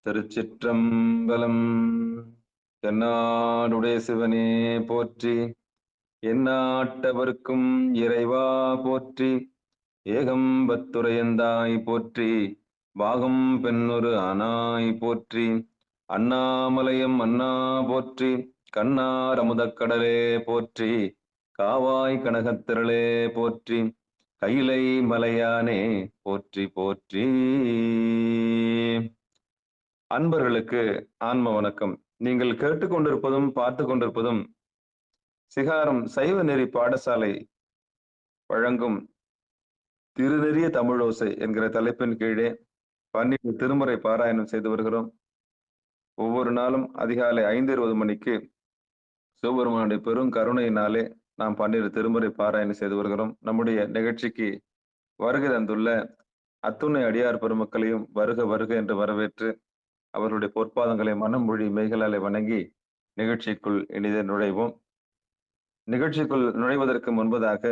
திருச்சிற்றம்பலம். தென்னாடுடைய சிவனே போற்றி, எந்நாட்டவர்க்கும் இறைவா போற்றி, ஏகம்பத்துரையந்தாய் போற்றி, பாகம் பெண்ணொரு ஆனாய் போற்றி, அண்ணாமலையம் அண்ணா போற்றி, கண்ணார் அமுதக்கடலே போற்றி, காவாய் கனகத்திரளே போற்றி, கைலை மலையானே போற்றி போற்றி. அன்பர்களுக்கு ஆன்ம வணக்கம். நீங்கள் கேட்டுக்கொண்டிருப்பதும் பார்த்து கொண்டிருப்பதும் சிகாரம் சைவ நெறி பாடசாலை வழங்கும் திருநெறிய தமிழோசை என்கிற தலைப்பின் கீழே 12 திருமுறை பாராயணம் செய்து வருகிறோம். ஒவ்வொரு நாளும் அதிகாலை 5:20 மணிக்கு சிவபெருமானுடைய பெரும் கருணையினாலே நாம் 12 திருமுறை பாராயணம் செய்து வருகிறோம். நம்முடைய நிகழ்ச்சிக்கு வருகை தந்துள்ள அத்துணை அடியார் பெருமக்களையும் வருக வருக என்று வரவேற்று அவர்களுடைய பொற்பாதங்களை மனம் மொழி மெய்களாலே வணங்கி நிகழ்ச்சிக்குள் இனிதே நுழைவோம். நிகழ்ச்சிக்குள் நுழைவதற்கு முன்பதாக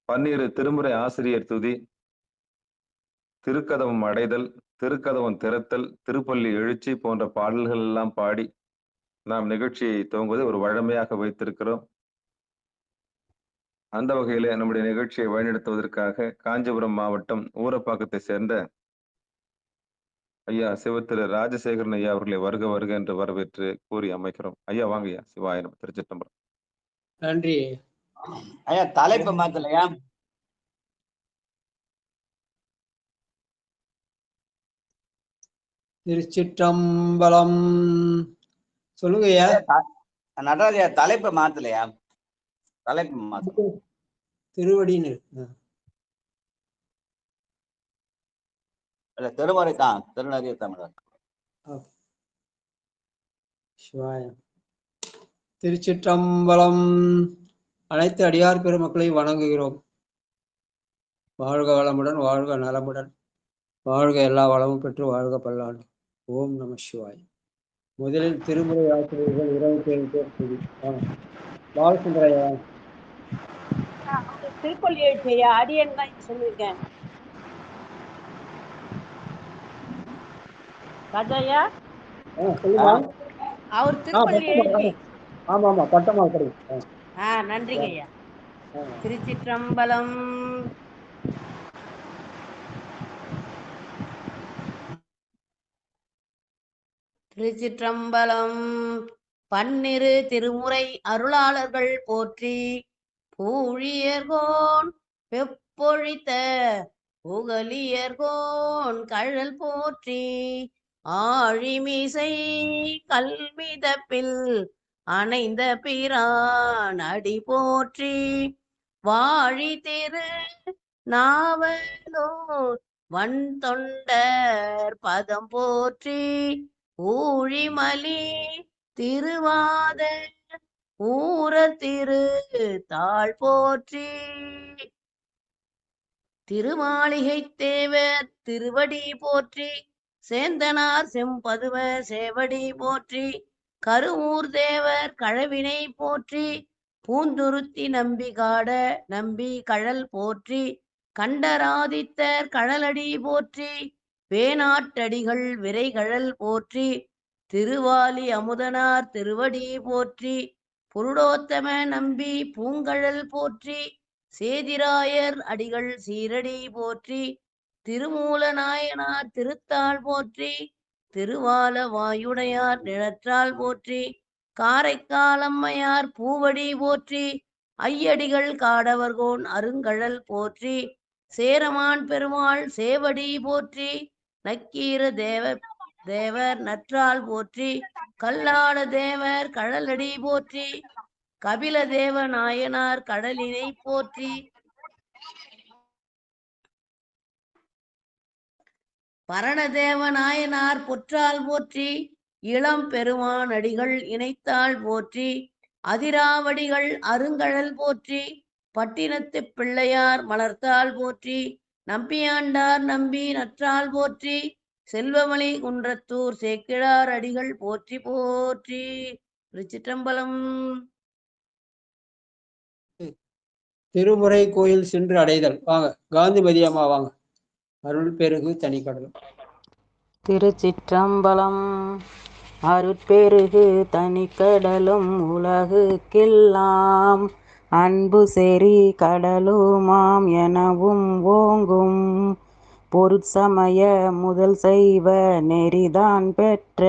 12 திருமுறை ஆசிரியர் துதி, திருக்கதவம் அடைதல், திருக்கதவம் திறத்தல், திருப்பள்ளி எழுச்சி போன்ற பாடல்கள் எல்லாம் பாடி நாம் நிகழ்ச்சியை துவங்குவதை ஒரு வழமையாக வைத்திருக்கிறோம். அந்த வகையிலே நம்முடைய நிகழ்ச்சியை வழிநடத்துவதற்காக காஞ்சிபுரம் மாவட்டம் ஊரப்பாக்கத்தை சேர்ந்த ஐயா சிவத்திரு ராஜசேகரன் ஐயா அவர்களை வருக வருக என்று வரவேற்று கூறி அமைக்கிறோம். ஐயா வாங்க ஐயா. சிவாய நம. திருச்சிற்றம்பலம். நன்றி ஐயா. தலைப்பு மாத்தலையா? திருச்சிற்றம்பலம். சொல்லுங்க ஐயா. நடராஜா தலைப்பு மாத்தலையா? தலைப்பு மாத்த திருவடின்னு இல்ல, திருமுறை தான். திருநறிய தமிழர். சிவாயம். திருச்சிற்றம்பலம். அனைத்து அடியார் பெருமக்களை வணங்குகிறோம். வாழ்க வளமுடன், வாழ்க நலமுடன், வாழ்க எல்லா வளமும் பெற்று வாழ்க பல்லாண்டு. ஓம் நம சிவாய். முதலில் திருமுறை ஆசிரியர்கள் 27 பேர் பாலசுந்தரையா திருப்பள்ளி எழுச்சியா அடியன் தான் சொல்லியிருக்கேன். ராஜாயா அவர் திருப்பள்ளி எழுச்சி. ஆமா ஆமா பட்டமா கிடைக்கும். நன்றிங்க ஐயா. திருச்சிற்றம்பலம். திருச்சிற்றம்பலம். 12 திருமுறை அருளாளர்கள் போற்றி, பூழியர்கோன் வெப்பொழித்த புகழியர்கோன் கழல் போற்றி, ஆழிமிசை கல்மிதப்பில் அணைந்த பிரான் அடி போற்றி, வாழி திரு நாவலூர் வன் தொண்டர் பதம் போற்றி, ஊழிமலி திருவாத ஊர திரு தாழ் போற்றி, திருமாளிகை தேவர் திருவடி போற்றி, சேந்தனார் செம்பதுவ சேவடி போற்றி, கருவூர் தேவர் கழவினை போற்றி, பூந்துருத்தி நம்பி காட நம்பி கழல் போற்றி, கண்டராதித்தர் கழலடி போற்றி, வேணாட்டடிகள் விரைகழல் போற்றி, திருவாலி அமுதனார் திருவடி போற்றி, புருடோத்தம நம்பி பூங்கழல் போற்றி, சேதிராயர் அடிகள் சீரடி போற்றி, திருமூல நாயனார் திருத்தாள் போற்றி, திருவால வாயுடையார் நிழற்றால் போற்றி, காரைக்காலம்மையார் பூவடி போற்றி, ஐயடிகள் காடவர்கோன் அருங்கழல் போற்றி, சேரமான் பெருமாள் சேவடி போற்றி, நக்கீர தேவர் நற்றால் போற்றி, கல்லாட தேவர் கழலடி போற்றி, கபில தேவ நாயனார் கடலினை போற்றி, பரணதேவ நாயனார் பொற்றால் போற்றி, இளம் பெருமான் அடிகள் இணைத்தாள் போற்றி, அதிராவடிகள் அருங்கழல் போற்றி, பட்டினத்து பிள்ளையார் மலர்த்தாள் போற்றி, நம்பியாண்டார் நம்பி நற்றால் போற்றி, செல்வமலை குன்றத்தூர் சேக்கிழார் அடிகள் போற்றி போற்றி. திருச்சிற்றம்பலம். திருமுறை கோயில் சென்று அடைதல். வாங்க காந்திமதி அம்மா வாங்க. அருள் பெருகு தனிக்கடல். திருச்சிற்றம்பலம். அருட்பெருகு தனிக்கடலும் உலகுக்கெல்லாம் அன்பு செறி கடலுமாம் எனவும் ஓங்கும் பொருட்சமய முதல் செய்வ நெறிதான் பெற்ற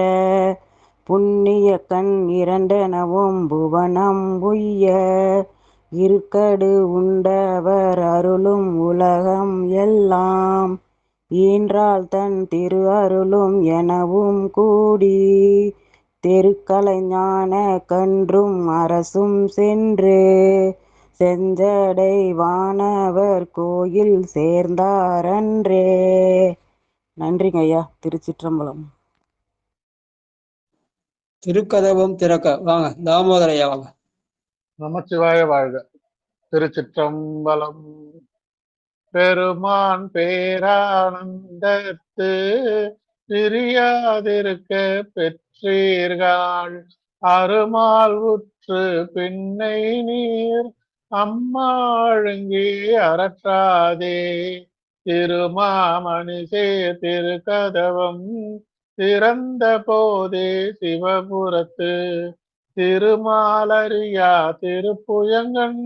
புண்ணிய கண் இரண்டெனவும் புவனம் உய்ய இருக்கடு உண்டவர் அருளும் உலகம் எல்லாம் ஈன்றாள் தன் திரு அருளும் எனவும் கூடி தெருக்கலை ஞான கன்றும் அரசும் சென்று செஞ்சடை வானவர் கோயில் சேர்ந்தாரன்றே. நன்றிங்க ஐயா. திருச்சிற்றம்பலம். திருக்கதவும் திறக்க வாங்க தாமோதர ஐயா வாங்க. நமச்சிவாய வாழ்க. திருச்சிற்றம்பலம். பெருமான் பேரானந்தத்து பிரியாதிருக்க பெற்றீர்கள் அருமால் உற்று பின்னை நீர் அம்மாழுங்கி அறற்றாதே திருமாமணிசே திருக்கதவம் திறந்த போதே சிவபுரத்து திருமாலரியா திருப்புயங்கன்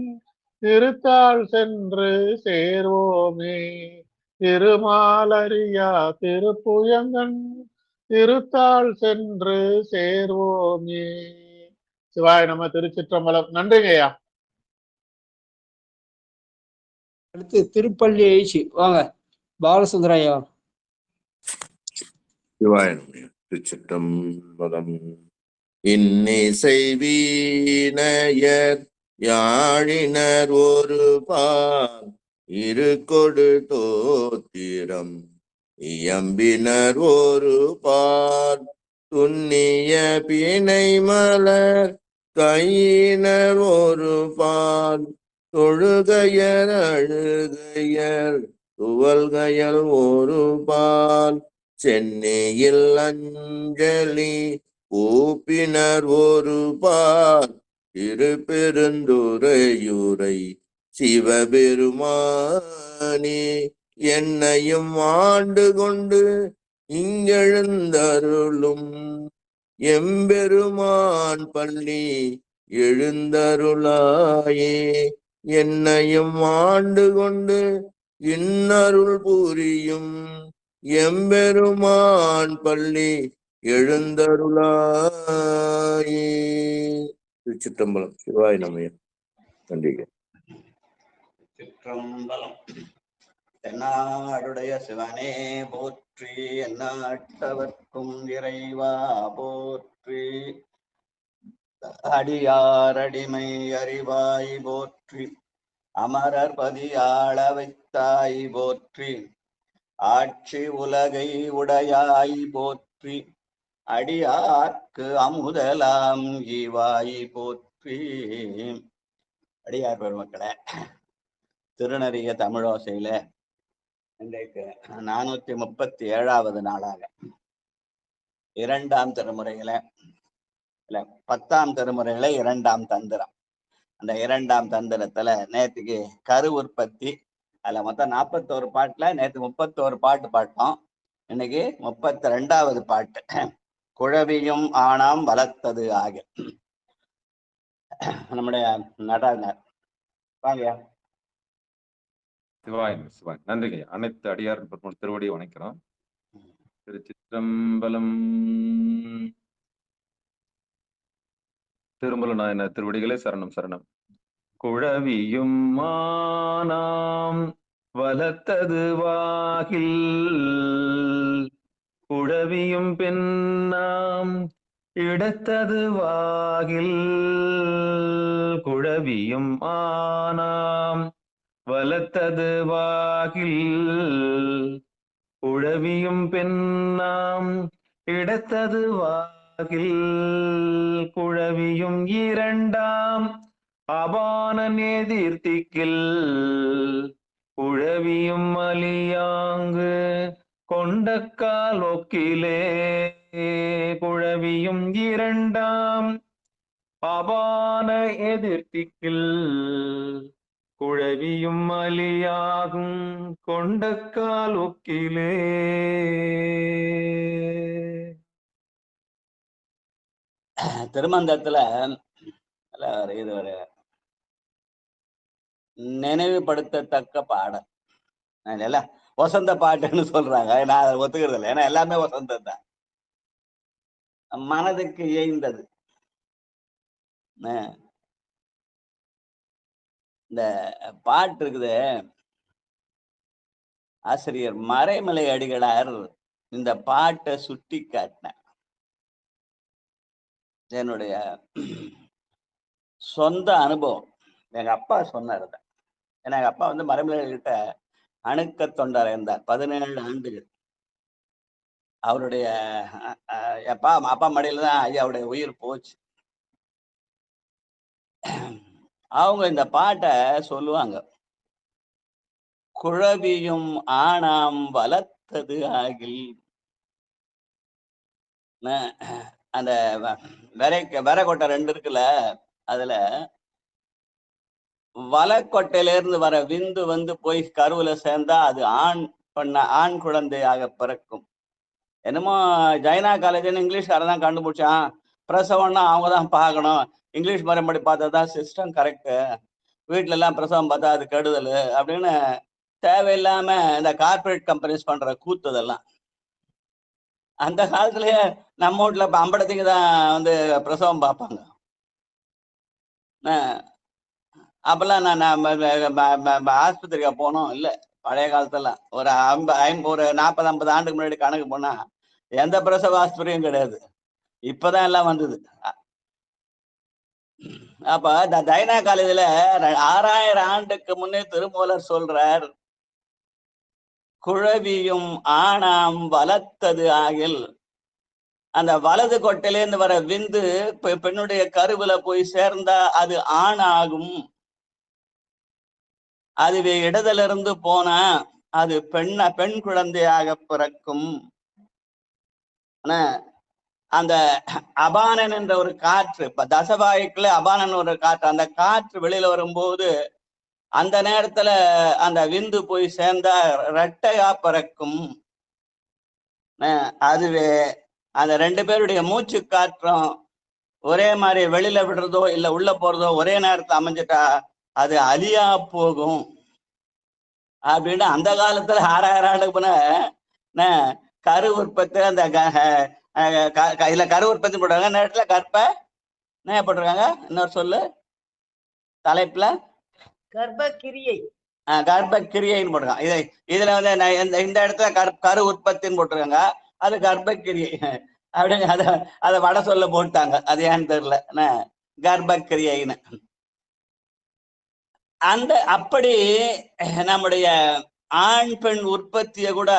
திருத்தாள் சென்று சேர்வோமே திருமாலரியா திருப்புயங்கன் திருத்தாள் சென்று சேர்வோமே. சிவாய நம. திருச்சிற்றம்பலம். நன்றிங்கய்யா. அடுத்து திருப்பள்ளி எழுச்சி வாங்க பாலசுந்தர ஐயா. சிவாய நம. திருச்சிற்றம்பலம். இன்னிசை வீணையர் யாழினர் ஒரு பால் இருக்கொடு தோத்திரம் இயம்பினர் ஒரு பால் துண்ணிய பிணை மலர் கையினர் ஒரு பால் தொழுகையர் அழுகையர் துவல்கையல் ஒரு பால் சென்னையில் அஞ்சலி கூப்பினர் ஒரு பால் திருப்பெருந்துறையுரை சிவபெருமானே என்னையும் ஆண்டு கொண்டு இங்கெழுந்தருளும் எம்பெருமான் பள்ளி எழுந்தருளாயே என்னையும் ஆண்டு கொண்டு இன்னருள் புரியும் எம்பெருமான் பள்ளி எழுந்தருளாயே. திருச்சிற்றம்பலம். சிவாய நம. நன்றிகள். சிற்றம்பலம். தென்னாடுடைய சிவனே போற்றி எந்நாட்டவர்க்கும் இறைவா போற்றி அடியாரடிமை அறிவாய் போற்றி அமரர் பதியாள வைத்தாய் போற்றி ஆட்சி உலகை உடையாய் போற்றி அடியார்க்கு அமுதலாம் ஈவாய் போற்றி. அடியார் பெருமக்களே, திருநறிய தமிழோசையில இன்றைக்கு 437வது நாளாக 2ஆம் திருமுறையில 10ஆம் திருமுறையில 2ஆம் தந்திரம். அந்த 2ஆம் தந்திரத்துல நேற்றுக்கு கரு உற்பத்தி, அதுல மொத்தம் 41 பாட்டுல நேற்று 31 பாட்டு பாட்டோம். இன்னைக்கு 32வது பாட்டு குழவியும் ஆணாம் வளர்த்தது ஆக. நம்முடைய நடனர் வாங்கயா. சிவாய் சிவாய். நன்றிங்க. அனைத்து அடியார் திருவடியை வணக்கிறோம். திருச்சிற்றம்பலம். திருமல நாயன திருவடிகளே சரணம் சரணம். குழவியும் மானாம் வளர்த்தது வாகில் குழவியும் பெண்ணாம் இடத்தது வாகில் குழவியும் ஆனாம் வளர்த்தது வாகில் குழவியும் பெண்ணாம் இடத்தது வாகில் குழவியும் இரண்டாம் அபான நேதிர்த்திக்கில் குழவியும் அலியாங்கு கொண்டக்கால் ஒக்கிலே குழவியும் இரண்டாம் அபான எதிர்த்திக்கில் குழவியும் அலியாகும் கொண்டக்கால் ஒக்கிலே. திருமந்தத்துல இது ஒரு நினைவுபடுத்தத்தக்க பாடல். எல்லாம் வசந்த பாட்டுன்னு சொல்றாங்க, நான் அதை ஒத்துக்கிறது இல்லை. ஏன்னா எல்லாமே வசந்தம் தான். மனதுக்கு இயைந்தது. இந்த பாட்டு இருக்குது, ஆசிரியர் மறைமலை அடிகளார் இந்த பாட்டை சுட்டி காட்டினார். என்னுடைய சொந்த அனுபவம். எங்க அப்பா சொன்னார். ஏன்னா எங்க அப்பா வந்து மறைமலை கிட்ட அணுக்க தொண்டர் இருந்தார் 17 ஆண்டுகள். அவருடைய அப்பா மடியில தான் ஐயாவுடைய உயிர் போச்சு. அவங்க இந்த பாட்டை சொல்லுவாங்க. குழவியும் ஆணாம் வளர்த்தது ஆகில். அந்த விரைக்கொட்டை 2 இருக்குல்ல, அதுல வலக்கொட்டையில இருந்து வர விந்து வந்து போய் கருவுல சேர்ந்தா அது ஆண் குழந்தையாக பிறக்கும். என்னமோ ஜைனா காலேஜ்னு இங்கிலீஷ்காரன் தான் கண்டுபிடிச்சான். பிரசவம்னா அவங்க தான் பார்க்கணும், இங்கிலீஷ் மரபடி பார்த்ததான் சிஸ்டம் கரெக்டு, வீட்டுல எல்லாம் பிரசவம் பார்த்தா அது கெடுதல் அப்படின்னு தேவையில்லாம இந்த கார்பரேட் கம்பெனிஸ் பண்ற கூத்துதெல்லாம். அந்த காலத்திலேயே நம்ம வீட்டுல அம்படத்துக்கு தான் வந்து பிரசவம் பார்ப்பாங்க. அப்பெல்லாம் நான் ஆஸ்பத்திரிக்கா போனோம் இல்ல. பழைய காலத்தெல்லாம் ஒரு 40-50 ஆண்டுக்கு முன்னாடி கணக்கு போனா எந்த பிரசவ ஆஸ்பத்திரியும் கிடையாது. இப்பதான் எல்லாம் வந்தது. அப்ப இந்த தைனா காலேஜ்ல 6000 ஆண்டுக்கு முன்னே திருமூலர் சொல்றார், குழவியும் ஆணாம் வளர்த்தது ஆகில். அந்த வலது கொட்டையிலேருந்து வர விந்து பெண்ணுடைய கருவில போய் சேர்ந்தா அது ஆண் ஆகும். அதுவே இடதுல இருந்து போனா அது பெண் குழந்தையாக பிறக்கும். அந்த அபானன் என்ற ஒரு காற்று, இப்ப தசவாயுக்குள்ள அபானன் ஒரு காற்று, அந்த காற்று வெளியில வரும்போது அந்த நேரத்துல அந்த விந்து போய் சேர்ந்தா இரட்டையா பிறக்கும். அதுவே அந்த 2 பேருடைய மூச்சு காற்றும் ஒரே மாதிரி வெளியில விடுறதோ இல்ல உள்ள போறதோ ஒரே நேரத்துல அமைஞ்சிட்டா அது அழியா போகும் அப்படின்னு அந்த காலத்துல 6000 ஆண்டுக்கு முன்ன கரு உற்பத்தி அந்த இதுல கரு உற்பத்தி போடுறாங்க, நேரத்துல கற்ப போட்டிருக்காங்க. இன்னொரு சொல்லு தலைப்புல கர்ப்பக்கிரியை. கர்ப்பக்கிரியைன்னு போட்டிருக்காங்க. இதுல வந்து இந்த இடத்துல கரு உற்பத்தின்னு போட்டிருக்காங்க, அது கர்ப்பக்கிரியை அப்படின்னு அதை வட சொல்ல போட்டாங்க. அது ஏன்னு தெரியல, கர்ப்பக்கிரியைன்னு. அந்த அப்படி நம்முடைய ஆண் பெண் உற்பத்திய கூட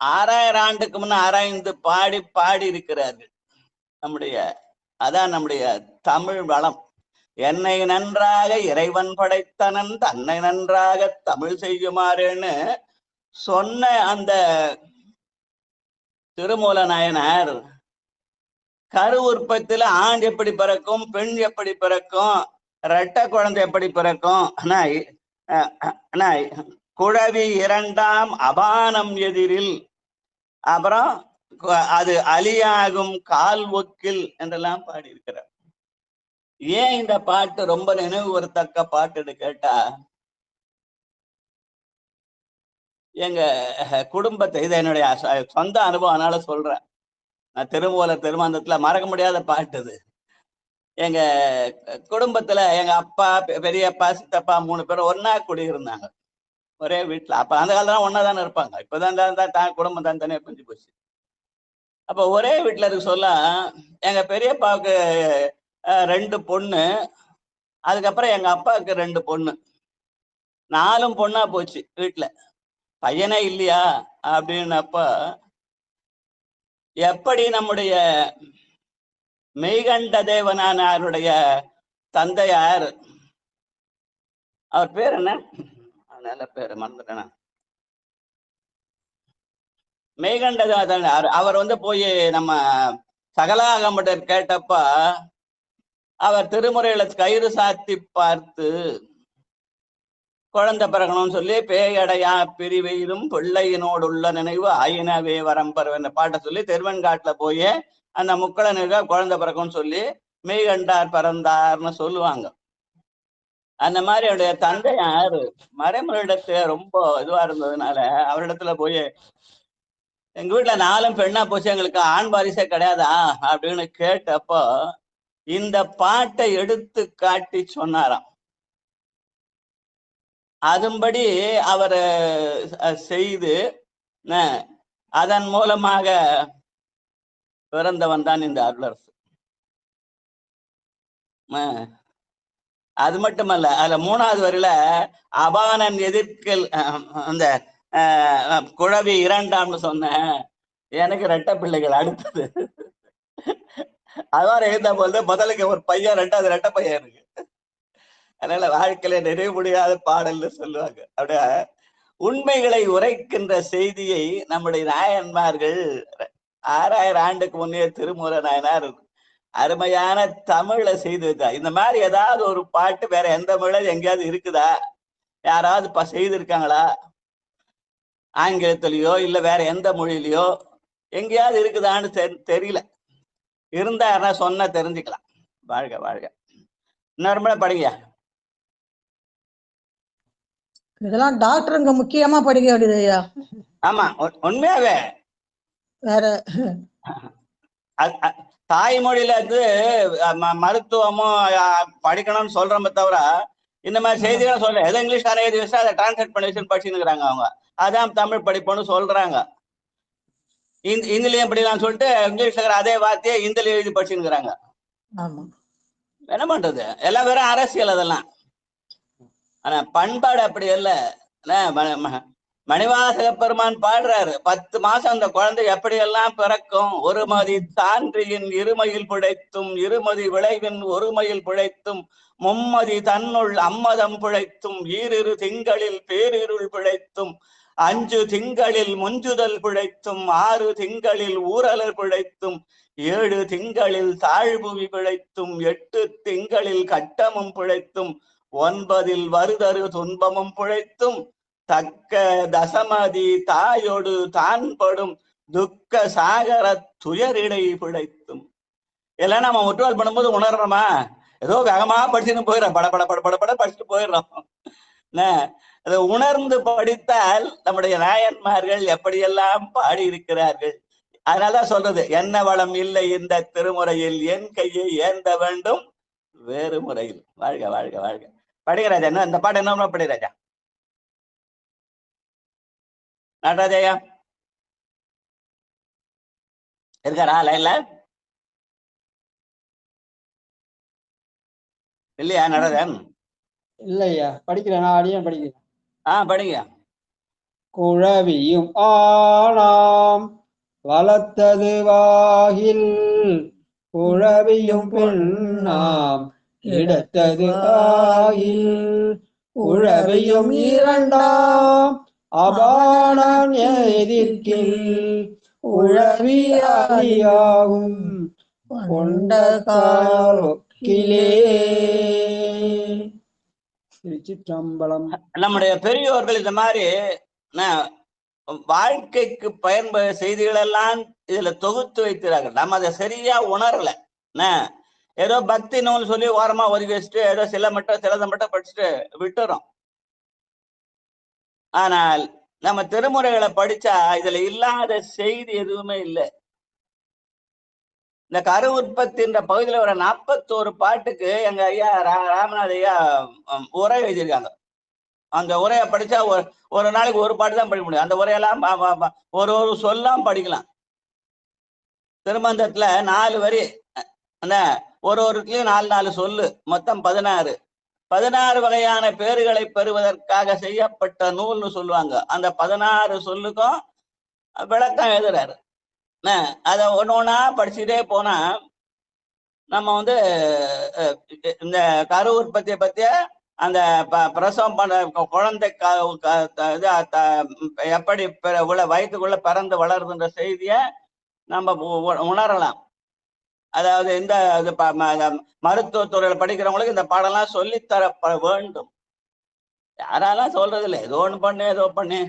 6000 ஆண்டுக்கு முன்ன ஆராய்ந்து பாடி இருக்கிறார்கள். அதான் நம்முடைய தமிழ் வளம். என்னை நன்றாக இறைவன் படைத்தனன் தன்னை நன்றாக தமிழ் செய்யுமாறுன்னு சொன்ன அந்த திருமூல நாயனார் கரு உற்பத்தியில ஆண் எப்படி பிறக்கும், பெண் எப்படி பிறக்கும், இரட்டை குழந்தை எப்படி பிறக்கும், குழவி 2ஆம் அபானம் எதிரில், அப்புறம் அது அலியாகும் கால் ஒக்கில் என்றெல்லாம் பாடியிருக்கிறார். ஏன் இந்த பாட்டு ரொம்ப நினைவுறுத்தக்க பாட்டுன்னு கேட்டா, எங்க குடும்பத்தை, இது என்னுடைய சொந்த அனுபவம், அதனால சொல்றேன். நான் திருமந்தத்துல மறக்க முடியாத பாட்டு இது. எங்க குடும்பத்துல எங்க அப்பா, பெரியப்பா, சித்தப்பா 3 பேரும் ஒன்னா குடியிருந்தாங்க ஒரே வீட்டுல. அப்ப அந்த காலத்துல ஒன்னா தானே இருப்பாங்க. இப்பதான் குடும்பம் தனித்தனியா பிரிஞ்சு போச்சு. அப்ப ஒரே வீட்டுல இருக்கு சொல்ல, எங்க பெரியப்பாவுக்கு 2 பொண்ணு, அதுக்கப்புறம் எங்க அப்பாவுக்கு 2 பொண்ணு, 4 பொண்ணா போச்சு வீட்டுல. பையனே இல்லையா அப்படின்னப்ப, எப்படி நம்முடைய மெய்கண்ட தேவனாருடைய தந்தையார், அவர் பேர் என்ன, நல்ல பேரு மறந்துட்டேன், மெய்கண்ட தேவனார், அவர் வந்து போய் நம்ம சகலாகமட்டர் கேட்டப்ப அவர் திருமுறையில கயிறு சாத்தி பார்த்து குழந்தை பிறக்கணும்னு சொல்லி, பேயடையா பிரிவெயிலும் பிள்ளையினோடு உள்ள நினைவு ஆயினவே வரம்பர் பாட்டை சொல்லி திருவெண்காட்டுல போய் அந்த முக்களனுக்கு குழந்தை பிறக்கும்னு சொல்லி மெய்கண்டார் பிறந்தார்னு சொல்லுவாங்க. அந்த மாதிரி அவருடைய தந்தையார் மறைமுறையிடத்துல ரொம்ப இதுவா இருந்ததுனால அவரிடத்துல போய் எங்க வீட்டுல 4 பெண்ணா போச்சு, எங்களுக்கு ஆண் வாரிசே கிடையாதா அப்படின்னு கேட்டப்போ இந்த பாட்டை எடுத்து காட்டி சொன்னாராம். அதன்படி அவர் செய்து அதன் மூலமாக பிறந்தவன் தான் இந்த அருளரசு. அது மட்டுமல்ல, அதுல 3வது வரியில அபானன் எதிர்க்கல் அந்த குழவி 2ஆம்னு சொன்ன எனக்கு 2 பிள்ளைகள் அடுத்தது அதான் எழுந்த போது முதலுக்கு ஒரு பையன், 2வது 2 பையன் இருக்கு. அதனால வாழ்க்கையில நிறைய முடியாத பாடல்னு சொல்லுவாங்க. அப்படிய உண்மைகளை உரைக்கின்ற செய்தியை நம்முடைய நாயன்மார்கள் 6000 ஆண்டுக்கு முன்னே திருமூல நாயனார் அருமையான தமிழ்ல செய்து வச்சா. இந்த மாதிரி ஏதாவது ஒரு பாட்டு வேற எந்த மொழியில எங்கேயாவது இருக்குதா? யாராவது செய்திருக்காங்களா? ஆங்கிலத்திலயோ இல்ல வேற எந்த மொழியிலயோ எங்கேயாவது இருக்குதான்னு தெரியல. இருந்தா யாரா சொன்னா தெரிஞ்சுக்கலாம். வாழ்க வாழ்க. இன்னொரு படிங்க. இதெல்லாம் டாக்டருங்க முக்கியமா படிக்க வேண்டியது ஐயா. ஆமா, உண்மையாவே வேற தாய்மொழியில இருந்து மருத்துவமும் படிக்கணும்னு சொல்றோமே தவிர இந்த மாதிரி செய்திகளை சொல்றேன். எதோ இங்கிலீஷ் எழுதி வச்சா அதை டிரான்ஸ்லேட் பண்ணி வச்சு படிச்சுருக்கிறாங்க. அவங்க அதான் தமிழ் படிப்போன்னு சொல்றாங்க. இந்திலையும் படிக்கலாம்னு சொல்லிட்டு இங்கிலீஷ்ல அதே வார்த்தையை இந்தில எழுதி படிச்சுருக்கிறாங்க. என்ன பண்றது? எல்லாம் வெறும் அரசியல் அதெல்லாம். ஆனா பண்பாடு அப்படி இல்லை. மணிவாசக பெருமான் பாடுறாரு, 10 மாசம் அந்த குழந்தை எப்படியெல்லாம் பிறக்கும். ஒருமதி சான்றியின் இருமையில் பிழைத்தும், இருமதி விளைவின் ஒருமையில் பிழைத்தும், மும்மதி தன்னுள் அம்மதம் பிழைத்தும், 2 திங்களில் பேரிருள் பிழைத்தும், 5 திங்களில் முஞ்சுதல் பிழைத்தும், 6 திங்களில் ஊரலர் பிழைத்தும், 7 திங்களில் தாழ்புவி பிழைத்தும், 8 திங்களில் கட்டமும் பிழைத்தும், 9 வருதரு துன்பமும் பிழைத்தும், தக்க தசமதி தாயோடு தான் படும் துக்க சாகர துயரிடை பிழைத்தும். எல்லாம் நம்ம ஒட்டுவாள் பண்ணும்போது உணர்றோமா? ஏதோ வேகமா படிச்சுன்னு போயிடறோம், பட படிச்சுட்டு போயிடுறோம். அதை உணர்ந்து படித்தால் நம்முடைய நாயன்மார்கள் எப்படியெல்லாம் பாடி இருக்கிறார்கள். அதனாலதான் சொல்றது, என்ன வளம் இல்லை இந்த திருமுறையில், என் கையை ஏந்த வேண்டும் வேறு முறையில். வாழ்க வாழ்க வாழ்க. படிக்கிறாஜா, என்ன இந்த பாட்டு என்ன படிக்கிறாஜா? நடராஜயா இருக்காரா லைன்ல? இல்லையா நடராஜன்? இல்லையா, படிக்கிறேன். நான் அடியேன் படிக்கிறேன். படிங்க. குழவியும் ஆனாம் வளர்த்தது வாகில், குழவியும் பெண்ணாம் இடத்தது ஆகில், உழவியும் 2ஆம் அபானன் எதிர்க்கில், உழவியாகும் கொண்ட காலொக்கிலே. திருச்சிற்றம்பலம். நம்முடைய பெரியோர்கள் இந்த மாதிரி வாழ்க்கைக்கு பயன்பட செய்திகள் எல்லாம் இதுல தொகுத்து வைக்கிறார்கள். நம்ம அதை சரியா உணரல. ஏதோ பக்தி நூல் சொல்லி ஓரமா ஒதுக்கி வச்சுட்டு ஏதோ சிலதை மட்டும் படிச்சுட்டு விட்டுறோம். ஆனால் நம்ம திருமுறைகளை படிச்சா இதுல இல்லாத செய்தி எதுவுமே இல்லை. இந்த கரு உற்பத்தின்ற பகுதியில ஒரு 41 பாட்டுக்கு எங்க ஐயா ராமநாத ஐயா உரை எழுதியிருக்காங்க. அந்த உரையை படிச்சா ஒரு நாளைக்கு ஒரு பாட்டு தான் படிக்க முடியும். அந்த உரையெல்லாம் ஒரு சொல்லாம் படிக்கலாம். திருமந்தத்துல 4 வரி, அந்த ஒருத்தலையும் 4 சொல்லு, மொத்தம் 16 வகையான பேறுகளை பெறுவதற்காக செய்யப்பட்ட நூல்னு சொல்லுவாங்க. அந்த 16 சொல்லுக்கும் விளக்கம் எழுதுறாரு. அதை ஒண்ணா படிச்சுட்டே போனா நம்ம இந்த கரு உற்பத்தியை பத்திய, அந்த பிரசவம் பண்ண குழந்தை எப்படி வயிற்றுக்குள்ள பிறந்து வளருதுன்ற செய்திய நம்ம உணரலாம். அதாவது இந்த மருத்துவத்துறையில படிக்கிறவங்களுக்கு இந்த பாடம்லாம் சொல்லித்தர வேண்டும். யாராலாம் சொல்றது இல்லை, ஏதோ ஒண்ணு பண்ணு ஏதோ பண்ணு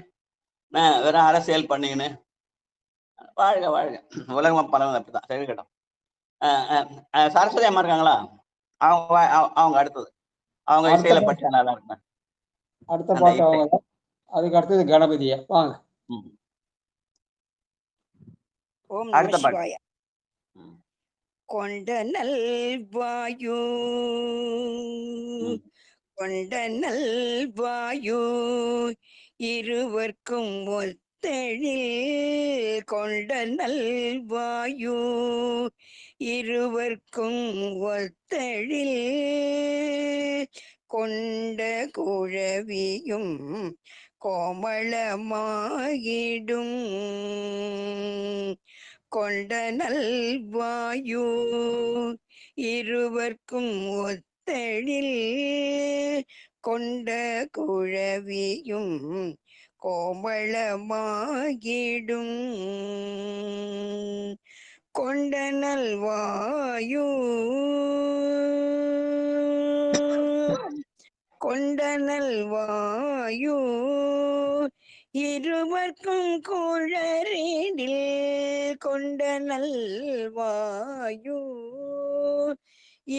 வெறும் அரசியல் பண்ணின்னு. வாழ்க வாழ்க. உலகம் பரவல் அப்படிதான். சரி, கேட்டோம். சரஸ்வதி அம்மா இருக்காங்களா? அவங்க அடுத்தது, அவங்க அடுத்த இசையில பாட்டு படிச்சா நல்லா இருக்கும். அடுத்த அந்த பாட்டு இசை. அவங்க தான். அதுக்கு அடுத்தது கணபதியா. வாங்க. ம். ஓம் நம அடுத்த பாட்டு. சிவாய. ம். கொண்ட நல்வாயு ம். கொண்ட நல்வாயு இருவர்க்கும் ஒத்தழில் கொண்ட நல்வாயு இருவர்க்கும் ஒத்தழில் கொண்ட குழவியும் கோமளமாயிடும் கொண்ட நல்வாயு இருவர்க்கும் ஒத்தழில் கொண்ட குழவியும் கோமளமாகிடும் கொண்ட நல்வாயு கொண்ட நல்வாயு இருவர்க்கும் குழறிடில் கொண்ட நல்வாயு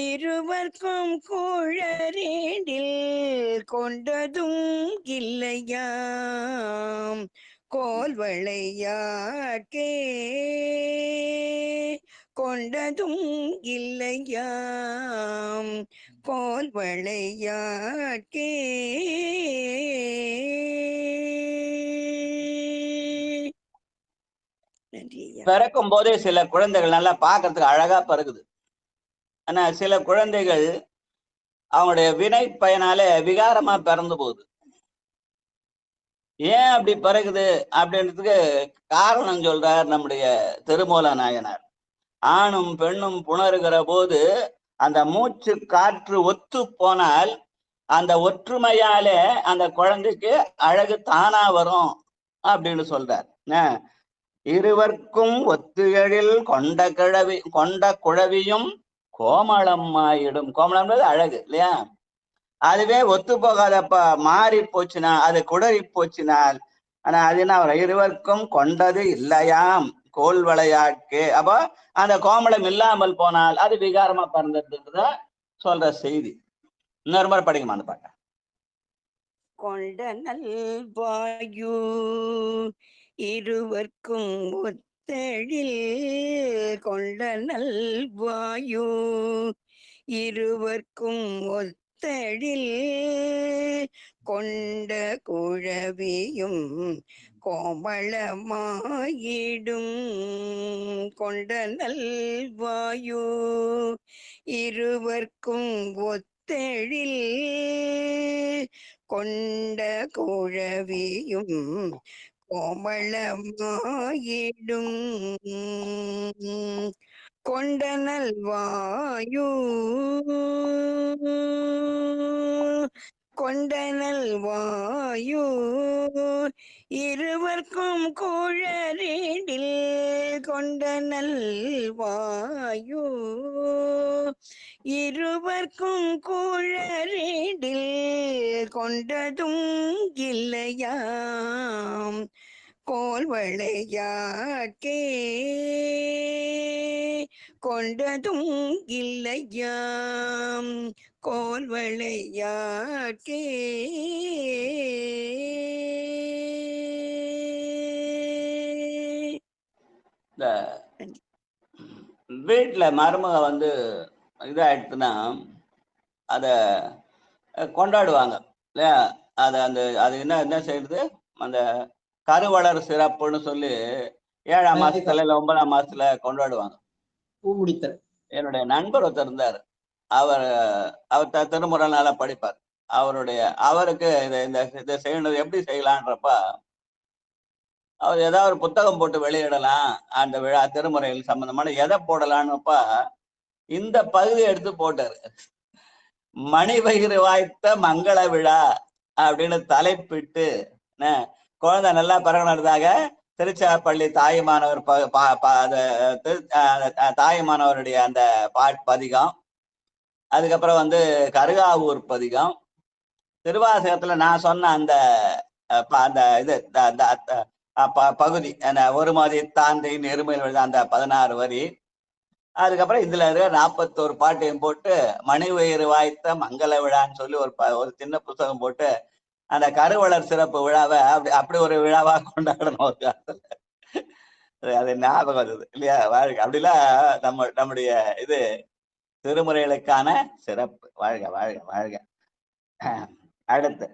இருவர்க்கும் குழறிடில் கொண்டதும் இல்லையாம் கோல்வளையார்க்கே கொண்டதும் இல்லையாம் கோல்வளையார்க்கே நன்றி ஐயா. பிறக்கும் போதே சில குழந்தைகள் நல்லா பார்க்கறதுக்கு அழகா பிறகுது. ஆனா சில குழந்தைகள் அவங்களுடைய வினை பயனால விகாரமா பிறந்து போகுது. ஏன் அப்படி பிறகுது அப்படின்றதுக்கு காரணம் சொல்றார் நம்முடைய திருமூல நாயனார். ஆணும் பெண்ணும் புணருகிற போது அந்த மூச்சு காற்று ஒத்து போனால் அந்த ஒற்றுமையாலே அந்த குழந்தைக்கு அழகு தானா வரும் அப்படின்னு சொல்றார். இருவர்க்கும் ஒத்துகளில் கொண்ட குழவியும் கோமளம் ஆயிடும். கோமளம்ன்றது அழகு இல்லையா? அதுவே ஒத்து போகாதப்ப மாறி போச்சுன்னா, அது குடறி போச்சுனால் ஆனா அது என்ன வரும்? இருவருக்கும் கொண்டது இல்லையாம் கோல் விளையாட்டு. அப்போ அந்த கோமளம் இல்லாமல் போனால் அது விகாரமா பிறந்ததுன்றத சொல்ற செய்தி. இன்னொரு மாதிரி படிக்குமா அந்த பாட்டை? கொண்ட நல்வாயு இருவர்க்கும் ஒத்தழில் கொண்ட நல்வாயு இருவர்க்கும் ஒத்தழில் கொண்ட குழவியும் கோமளமாயிடும் கொண்ட நல்வாயு இருவர்க்கும் ஒத்தழில் கொண்ட குழவியும் கோமளமாயிடும் கொண்ட நல்வாயு கொண்ட நல்வாயு இருவர்க்கும் குழறிடில் கொண்ட நல்வாயு இருவர்க்கும் குழறிடில் கொண்டதும் இல்லையாம் கோல்வளையார்க்கே கொண்டதும் இல்லையாம் கோல்வளையார்க்கே. இந்த வீட்டுல மருமக வந்து இதாயிடுச்சுன்னா அத கொண்டாடுவாங்க இல்லையா? அது என்ன செய்யுது? அந்த கருவளர் சிறப்புன்னு சொல்லி 7ஆம் மாசத்துல இல்ல 9ஆம் மாசத்துல கொண்டாடுவாங்க. பூமுடித்தல். என்னுடைய நண்பர் ஒருத்தர் இருந்தார். அவர் திருமுறை நல்லா படிப்பார். அவருக்கு இதை செய்யணும் எப்படி செய்யலான்றப்ப அவர் ஏதாவது ஒரு புத்தகம் போட்டு வெளியிடலாம், அந்த விழா திருமுறைகள் சம்பந்தமான எதை போடலான்னுப்பா இந்த பகுதியை எடுத்து போட்டாரு. மணிபகிர் வாய்த்த மங்கள விழா அப்படின்னு தலைப்பிட்டு குழந்தை நல்லா பிறகுனதாக திருச்சிராப்பள்ளி தாயுமானவர் தாயுமானவருடைய அந்த பதிகம், அதுக்கப்புறம் வந்து கருகாவூர் பதிகம், திருவாசகத்துல நான் சொன்ன அந்த இது பகுதி ஒரு மாதிரி தாந்தையின் எருமையில் அந்த 16 வரி, அதுக்கப்புறம் இதுல இருக்க 41 பாட்டையும் போட்டு மணி உயிர் வாய்த்த மங்கள விழான்னு சொல்லி ஒரு சின்ன புத்தகம் போட்டு அந்த கருவளர் சிறப்பு விழாவை அப்படி ஒரு விழாவா கொண்டாடணும் ஒரு காலத்துல. அது ஞாபகம் வந்தது இல்லையா? வாழ்க அப்படிலாம் நம்முடைய இது திருமுறைகளுக்கான சிறப்பு. வாழ்க வாழ்க வாழ்க. அடுத்து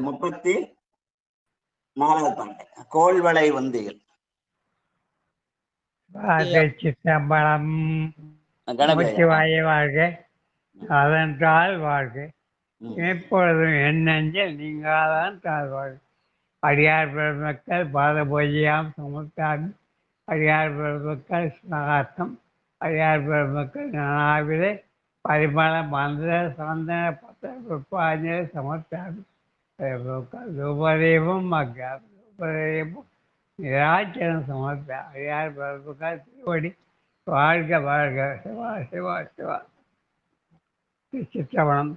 34வது பாட்டு கோள்வளை உந்தியில். சிற்றம்பலம் நமச்சிவாய வாழ்க, அதன்றால் வாழ்க, எப்பொழுதும் எண்ணெஞ்சில் நீங்காதான் தாழ்வாழ்க. அடியார் பெருமக்கள் பாத பூஜையாம் சமுத்தாமி, அடியார் பெருமக்கள் ஸ்நாத்தம், அடியார் பெருமக்கள் நானாவிலே பரிமள மந்திர சந்தன பத்திர புஷ்பாஞ்சலி சமர்த்தாமி, உபதேவம் அக்ஞானம் உபதேவம் நிராச்சரம் சமர்த்த அடியார் பெருமக்கள் திருவடி வாழ்க வாழ்க. சிவா சிவா சிவா. திருச்சிற்றம்பலம்.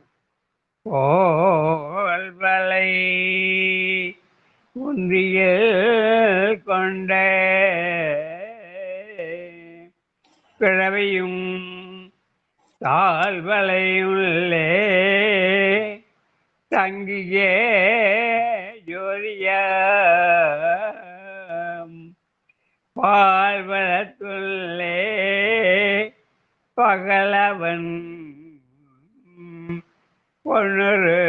கோள்வளை உந்தியில் கொண்ட பிறவையும் தாழ்வளையுள்ளே தங்கிய ஜோதிய பால்வளத்துள்ளே பகலவன் பொன்னொரு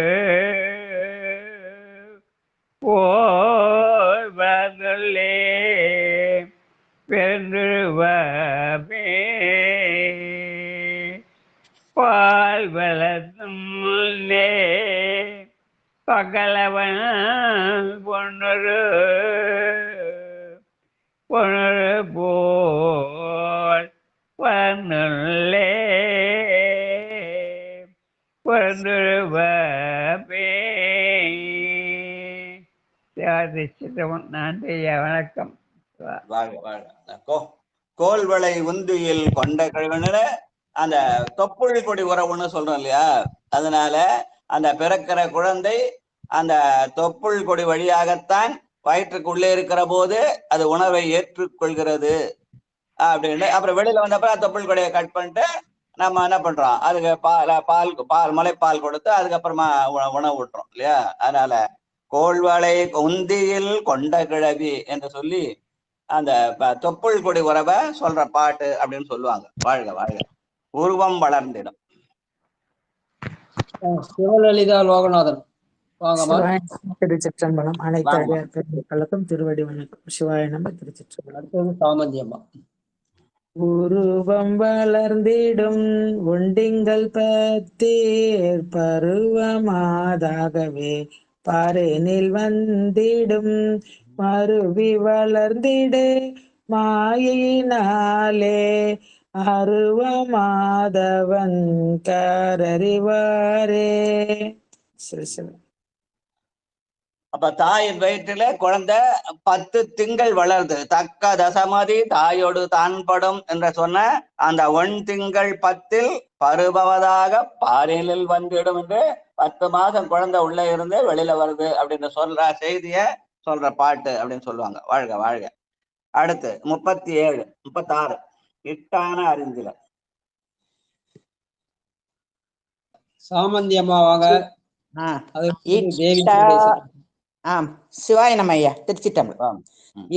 போல்வளத்துள்ளே பெருந்துருவே பால்வளத்தும் முன்னே பகலவன் பொன்னொரு போல் வளர்ந்துள்ளே நன்றி, வணக்கம். கோள்வளை உந்தியில் கொண்ட கழிவுன்னு அந்த தொப்புள் கொடி உறவுன்னு சொல்றோம் இல்லையா? அதனால அந்த பிறக்கிற குழந்தை அந்த தொப்புள் கொடி வழியாகத்தான் வயிற்றுக்குள்ளே இருக்கிற போது அது உணவை ஏற்றுக்கொள்கிறது அப்படின்னு. அப்புறம் வெளியில வந்தப்ப தொப்புள் கொடியை கட் பண்ணிட்டு நம்ம என்ன பண்றோம், அதுக்கு பால் முளைப்பால் கொடுத்து அதுக்கப்புறமா உணவு விட்டுறோம் இல்லையா? அதனால கோள்வளை உந்தியில் கொண்ட கிழவி என்று சொல்லி அந்த தொப்புள் கொடி உறவை சொல்ற பாட்டு அப்படின்னு சொல்லுவாங்க. வாழ்க வாழ்க. உருவம் வளர்ந்திடும். சிவலலிதா லோகநாதன் வாங்கம்மா. திருச்சிற்றம்பலம். அனைத்து அடியார் பெருமக்களுக்கும் திருவடி வணக்கம். சிவாய நம. திருச்சிற்றம்பலம். அடுத்தது சாமந்தியம்மா. உருவம் வளர்ந்திடும் உண்டிங்கள் பத்தீர் பருவமாதாகவே பாரேனில் வந்திடும் மருவி வளர்ந்திடு மாயினாலே அருவமாதவன் கரறிவாரே. அப்ப தாயின் வயிற்றில குழந்தை 10 திங்கள் வளருது. தக்க தசமதி தாயோடு தான் படும் என்று சொன்ன அந்த 1 திங்கள் 10ல் பருவவதாக பாரினில் வந்துடும் என்று 10 மாதம் குழந்தை உள்ள இருந்து வெளியில வருது அப்படின்னு சொல்ற செய்திய சொல்ற பாட்டு அப்படின்னு சொல்லுவாங்க. வாழ்க வாழ்க. அடுத்து 37 36 இட்டான அறிந்தில. சாமந்தியம்மா வாங்க. சிவாய நம்ம ஐயா. திருச்சிட்டம்பலம்.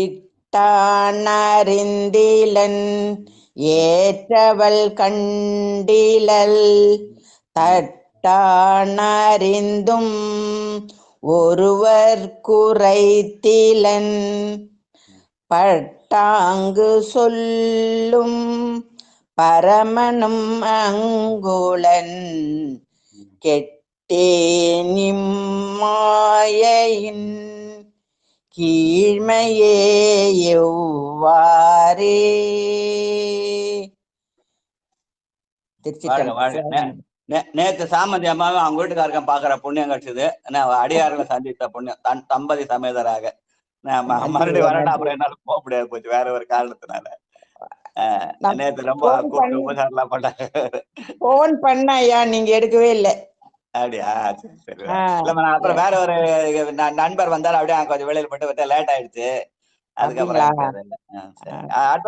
இட்டானறிந்திலன் ஏற்றவள் கண்டிலல் தட்டானறிந்தும் ஒருவர் குறைத்திலன் பட்டாங்கு சொல்லும் பரமனும் அங்குளன் கெட்டே நிம்மாயின் கீழ்மையே எவ்வாறே. நேற்று சாமந்தி அம்மாவை அவங்க வீட்டுக்காரங்க பாக்குற புண்ணியம் கிடைச்சது. அடியார்களை சந்தித்த புண்ணியம் தம்பதி சமேதராக. மறுபடியும் வரணும். அப்புறம் என்னால போக முடியாது போச்சு வேற ஒரு காரணத்தினால. நேற்று ரொம்ப கூப்பிட்டு உபசாரம்லாம் பண்ணாங்க. போன் பண்ண ஐயா, நீங்க எடுக்கவே இல்லை. அப்படியா? சரி சரி. இல்ல அப்புறம் வேற ஒரு நண்பர் வந்தாரு. அப்படியே கொஞ்சம் வெளியில போட்டு லேட் ஆயிடுச்சு. அதுக்கப்புறம் அப்படிங்களா? எனக்கு தெரியல. சரி. அடுத்த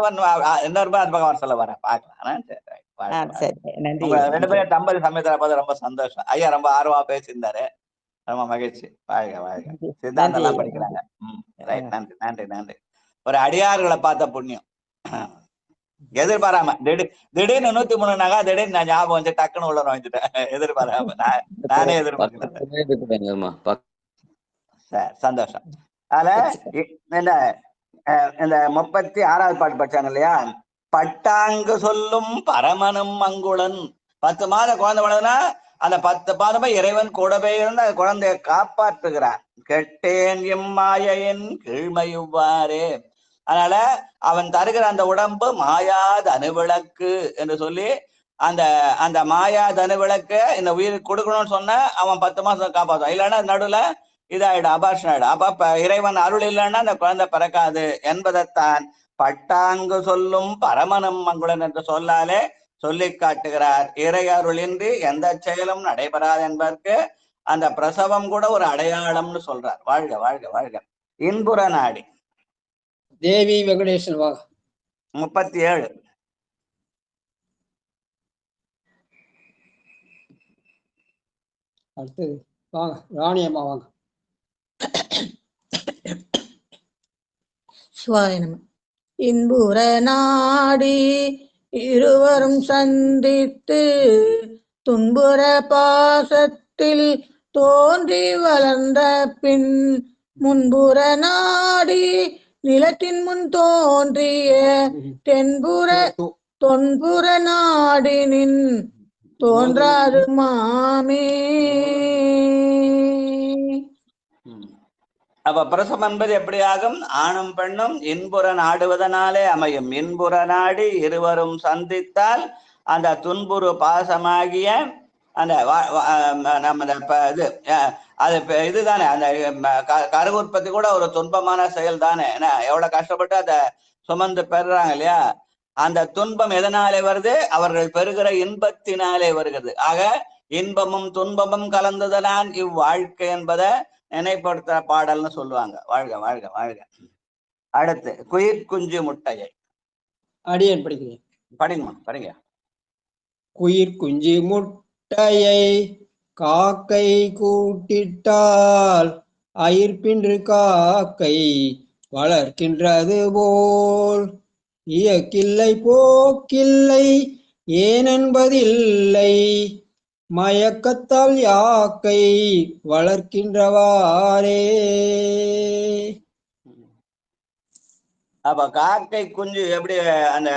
இன்னொரு அந்த பக்கம் வர சொல்ல வரேன், பார்க்கலாம். சரி, right. வாழ்க, வாழ்க. சரி, நன்றி உங்க ஐயா, 2 நன்றி. பேரும் தம்பதி சமயத்துல பார்த்து ரொம்ப சந்தோஷம். ஐயா ரொம்ப ஆர்வமா பேசியிருந்தாரு. ரொம்ப மகிழ்ச்சி. வாழ்க, வாழ்க. நன்றி சித்தாந்தம் எல்லாம் ஐயா, நன்றி. படிக்கிறாங்க. ரைட். நன்றி, நன்றி, நன்றி. ஒரு அடியார்களை பார்த்த புண்ணியம். எதிர்பாராம திடீர்னு 103 திடீர்னு நான் ஞாபகம் வந்து டக்குன்னு உள்ள வந்துட்டேன். எதிர்பாராம நானே எதிர்பார்க்கிறேன். சரி, சந்தோஷம். அதுல இந்த 36வது பாட்டு படிச்சாங்க இல்லையா? பட்டாங்கு சொல்லும் பரமனும் மங்குளன். 10 மாத குழந்தை வளர்ந்தா அந்த 10 மாதமே இறைவன் கூடவே இருந்து அந்த குழந்தைய காப்பாற்றுகிறான். கெட்டேன் எம்மாயன் கீழ்மையுவாரே. அதனால அவன் தருகிற அந்த உடம்பு மாயாது அணுவிளக்கு என்று சொல்லி அந்த அந்த மாயாது அணுவிளக்கு இந்த உயிருக்கு கொடுக்கணும்னு சொன்ன அவன் 10 மாசம் காப்பாற்றுவான். இல்லைன்னா நடுவுல இதாயிடும், அபார்ஷன் ஆயிடும். அப்ப இறைவன் அருள் இல்லைன்னா அந்த குழந்தை பிறக்காது என்பதைத்தான் பட்டாங்கு சொல்லும் பரமனும் மங்குளன் என்று சொல்லாலே சொல்லி காட்டுகிறார். இறை அருளின்றி எந்த செயலும் நடைபெறாது என்பதற்கு அந்த பிரசவம் கூட ஒரு அடையாளம்னு சொல்றார். வாழ்க, வாழ்க, வாழ்க. இன்புற நாடி தேவி வெங்கடேசன் வாங்க. 37. அடுத்தது வாங்க, ராணி அம்மா வாங்க. சிவாய நம. இன்புற நாடி இருவரும் சந்தித்து துன்புற பாசத்தில் தோன்றி வளர்ந்த பின் முன்புற நாடி நிலத்தின் முன் தோன்றிய தென்புற தொன்புற நாடினின் தோன்றாது மாமே. அப்ப பிரசவம் என்பது எப்படி ஆகும்? ஆணும் பெண்ணும் இன்புற நாடுவதனாலே அமையும். இன்புற நாடி இருவரும் சந்தித்தால் அந்த துன்புறு பாசமாகிய அந்த நம்ம இது அது இதுதானே, அந்த கரு உற்பத்தி கூட ஒரு துன்பமான செயல் தானே. ஏன்னா எவ்வளவு கஷ்டப்பட்டு அதை சுமந்து பெறுறாங்க இல்லையா? அந்த துன்பம் எதனாலே வருது? அவர்கள் பெறுகிற இன்பத்தினாலே வருகிறது. ஆக இன்பமும் துன்பமும் கலந்ததனால் இவ்வாழ்க்கை என்பதை நினைப்படுத்துற பாடல்னு சொல்லுவாங்க. வாழ்க, வாழ்க, வாழ்க. அடுத்து குயிர் குஞ்சு முட்டையை அடியேன் படிக்கிறேன். படிங்க. குயிர் குஞ்சு முட்டையை காக்கை கூட்டிட்டால் அயிர்பின்று காக்கை வளர்க்கின்றது போல் இயக்கில்லை போக்கில்லை ஏனென்பதில்லை மயக்கத்தால் யாக்கை வளர்க்கின்றவாறே. அப்ப காக்கை குஞ்சு எப்படி அந்த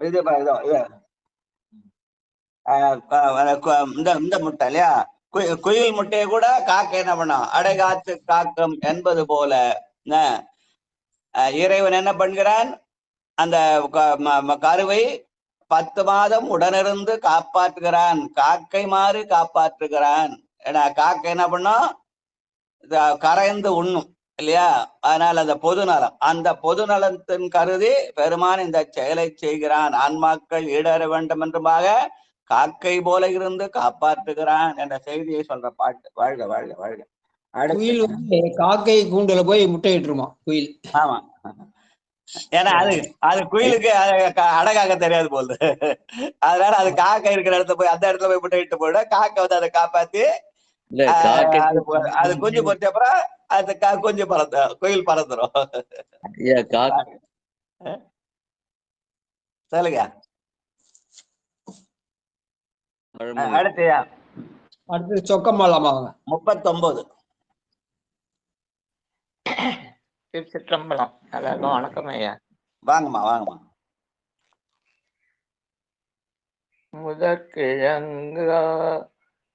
இது இந்த முட்டை இல்லையா? குயில் முட்டையை கூட காக்கை என்ன பண்ணும்? அடைகாத்து காக்கும் என்பது போல இறைவன் என்ன பண்ணுகிறான்? அந்த கருவை 10 மாதம் உடனிருந்து காப்பாற்றுகிறான். காக்கை மாறி காப்பாற்றுகிறான். ஏன்னா காக்கை என்ன பண்ணும்? கரைந்து உண்ணும் இல்லையா? அதனால அந்த பொதுநலம், அந்த பொதுநலத்தின் கருதி பெருமான் இந்த செயலை செய்கிறான். ஆன்மாக்கள் ஈடேற வேண்டும் என்றுமாக காக்கை போல இருந்து காப்பாற்றுகிறான் என்ற செய்தியை சொல்ற பாட்டு. வாழ்க, வாழ்க, வாழ்க. குயில் வந்து காக்கை கூண்டுல போய் முட்டையிட்டுருமா குயில். ஆமா, ஏன்னா அது குயிலுக்கு அடகாக்க தெரியாது போகுது. அதனால அது காக்கை இருக்கிற இடத்துல போய் அந்த இடத்துல போய் முட்டையிட்டு போயிட காக்கை வந்து அதை காப்பாத்தி அது குஞ்சு பொறிச்ச அப்புறம் அது குஞ்சு குயில் பறந்துரும். சொல்லுங்க. அடுத்து சொக்கம்மாளாமா 39. திருச்சிற்றம்பலம். எல்லாருக்கும் வணக்கம் ஐயா. வாங்கம்மா.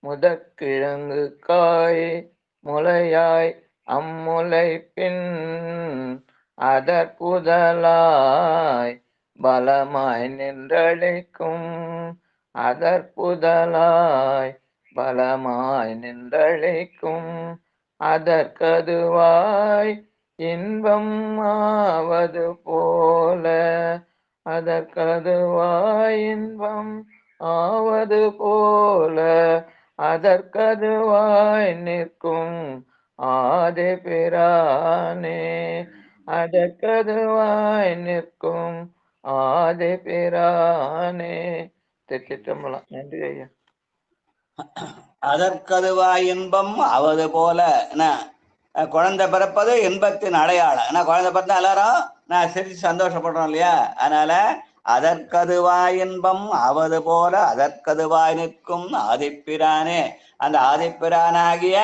முதற்கிழங்கு காய் முளையாய் அம்முலை பின் அதற்புதலாய் பலமாய் நின்றளிக்கும் அதற்கதுவாய் இன்பம் ஆவது போல அதற்கதுவாய் நிற்கும் ஆதி பிரானே. அதற்கதுவாய் நிற்கும் ஆதி பிரானே. திருச்சிற்றம்பலம். நன்றி ஐயா. அதற்கதுவாய் இன்பம் அவது போல என்ன குழந்தை பிறப்பது இன்பத்தின் அடையாளம். ஏன்னா குழந்தை பிறந்தா எல்லாரும் நான் சிரிச்சு சந்தோஷப்படுறோம் இல்லையா? அதனால அதற்கதுவாய் இன்பம் அவது போல அதற்கதுவாய் நிற்கும் ஆதிப்பிரானே. அந்த ஆதிப்பிரானாகிய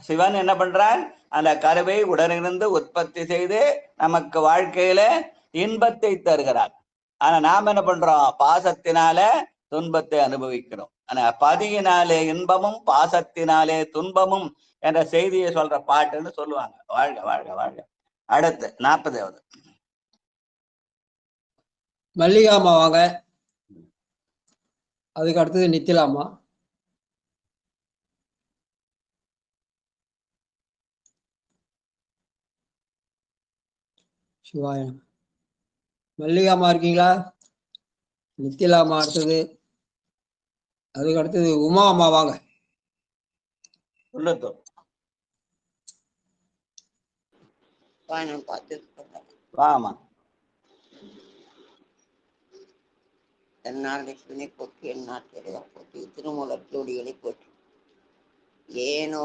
சிவன் என்ன பண்றான்? அந்த கருவை உடனிருந்து உற்பத்தி செய்து நமக்கு வாழ்க்கையில இன்பத்தை தருகிறார். ஆனா நாம் என்ன பண்றோம்? பாசத்தினால துன்பத்தை அனுபவிக்கிறோம். ஆனா பதியினாலே இன்பமும் பாசத்தினாலே துன்பமும் என்ற செய்தியை சொல்ற பாட்டுன்னு சொல்லுவாங்க. வாழ்க வாழ்க வாழ்க. அடுத்து 40வது மல்லிகாமா வாங்க. அதுக்கு அடுத்தது நித்திலாமா. சிவாயம். மல்லிகாமா இருக்கீங்களா? நித்திலாமா அடுத்தது. அதுக்கு அடுத்தது உமா அம்மா வாங்க. வாமா. தென்னாடுனை போற்றி எந்நாட்டிலே போற்றி திருமூலத்தோடிகளை போற்றி. ஏனோ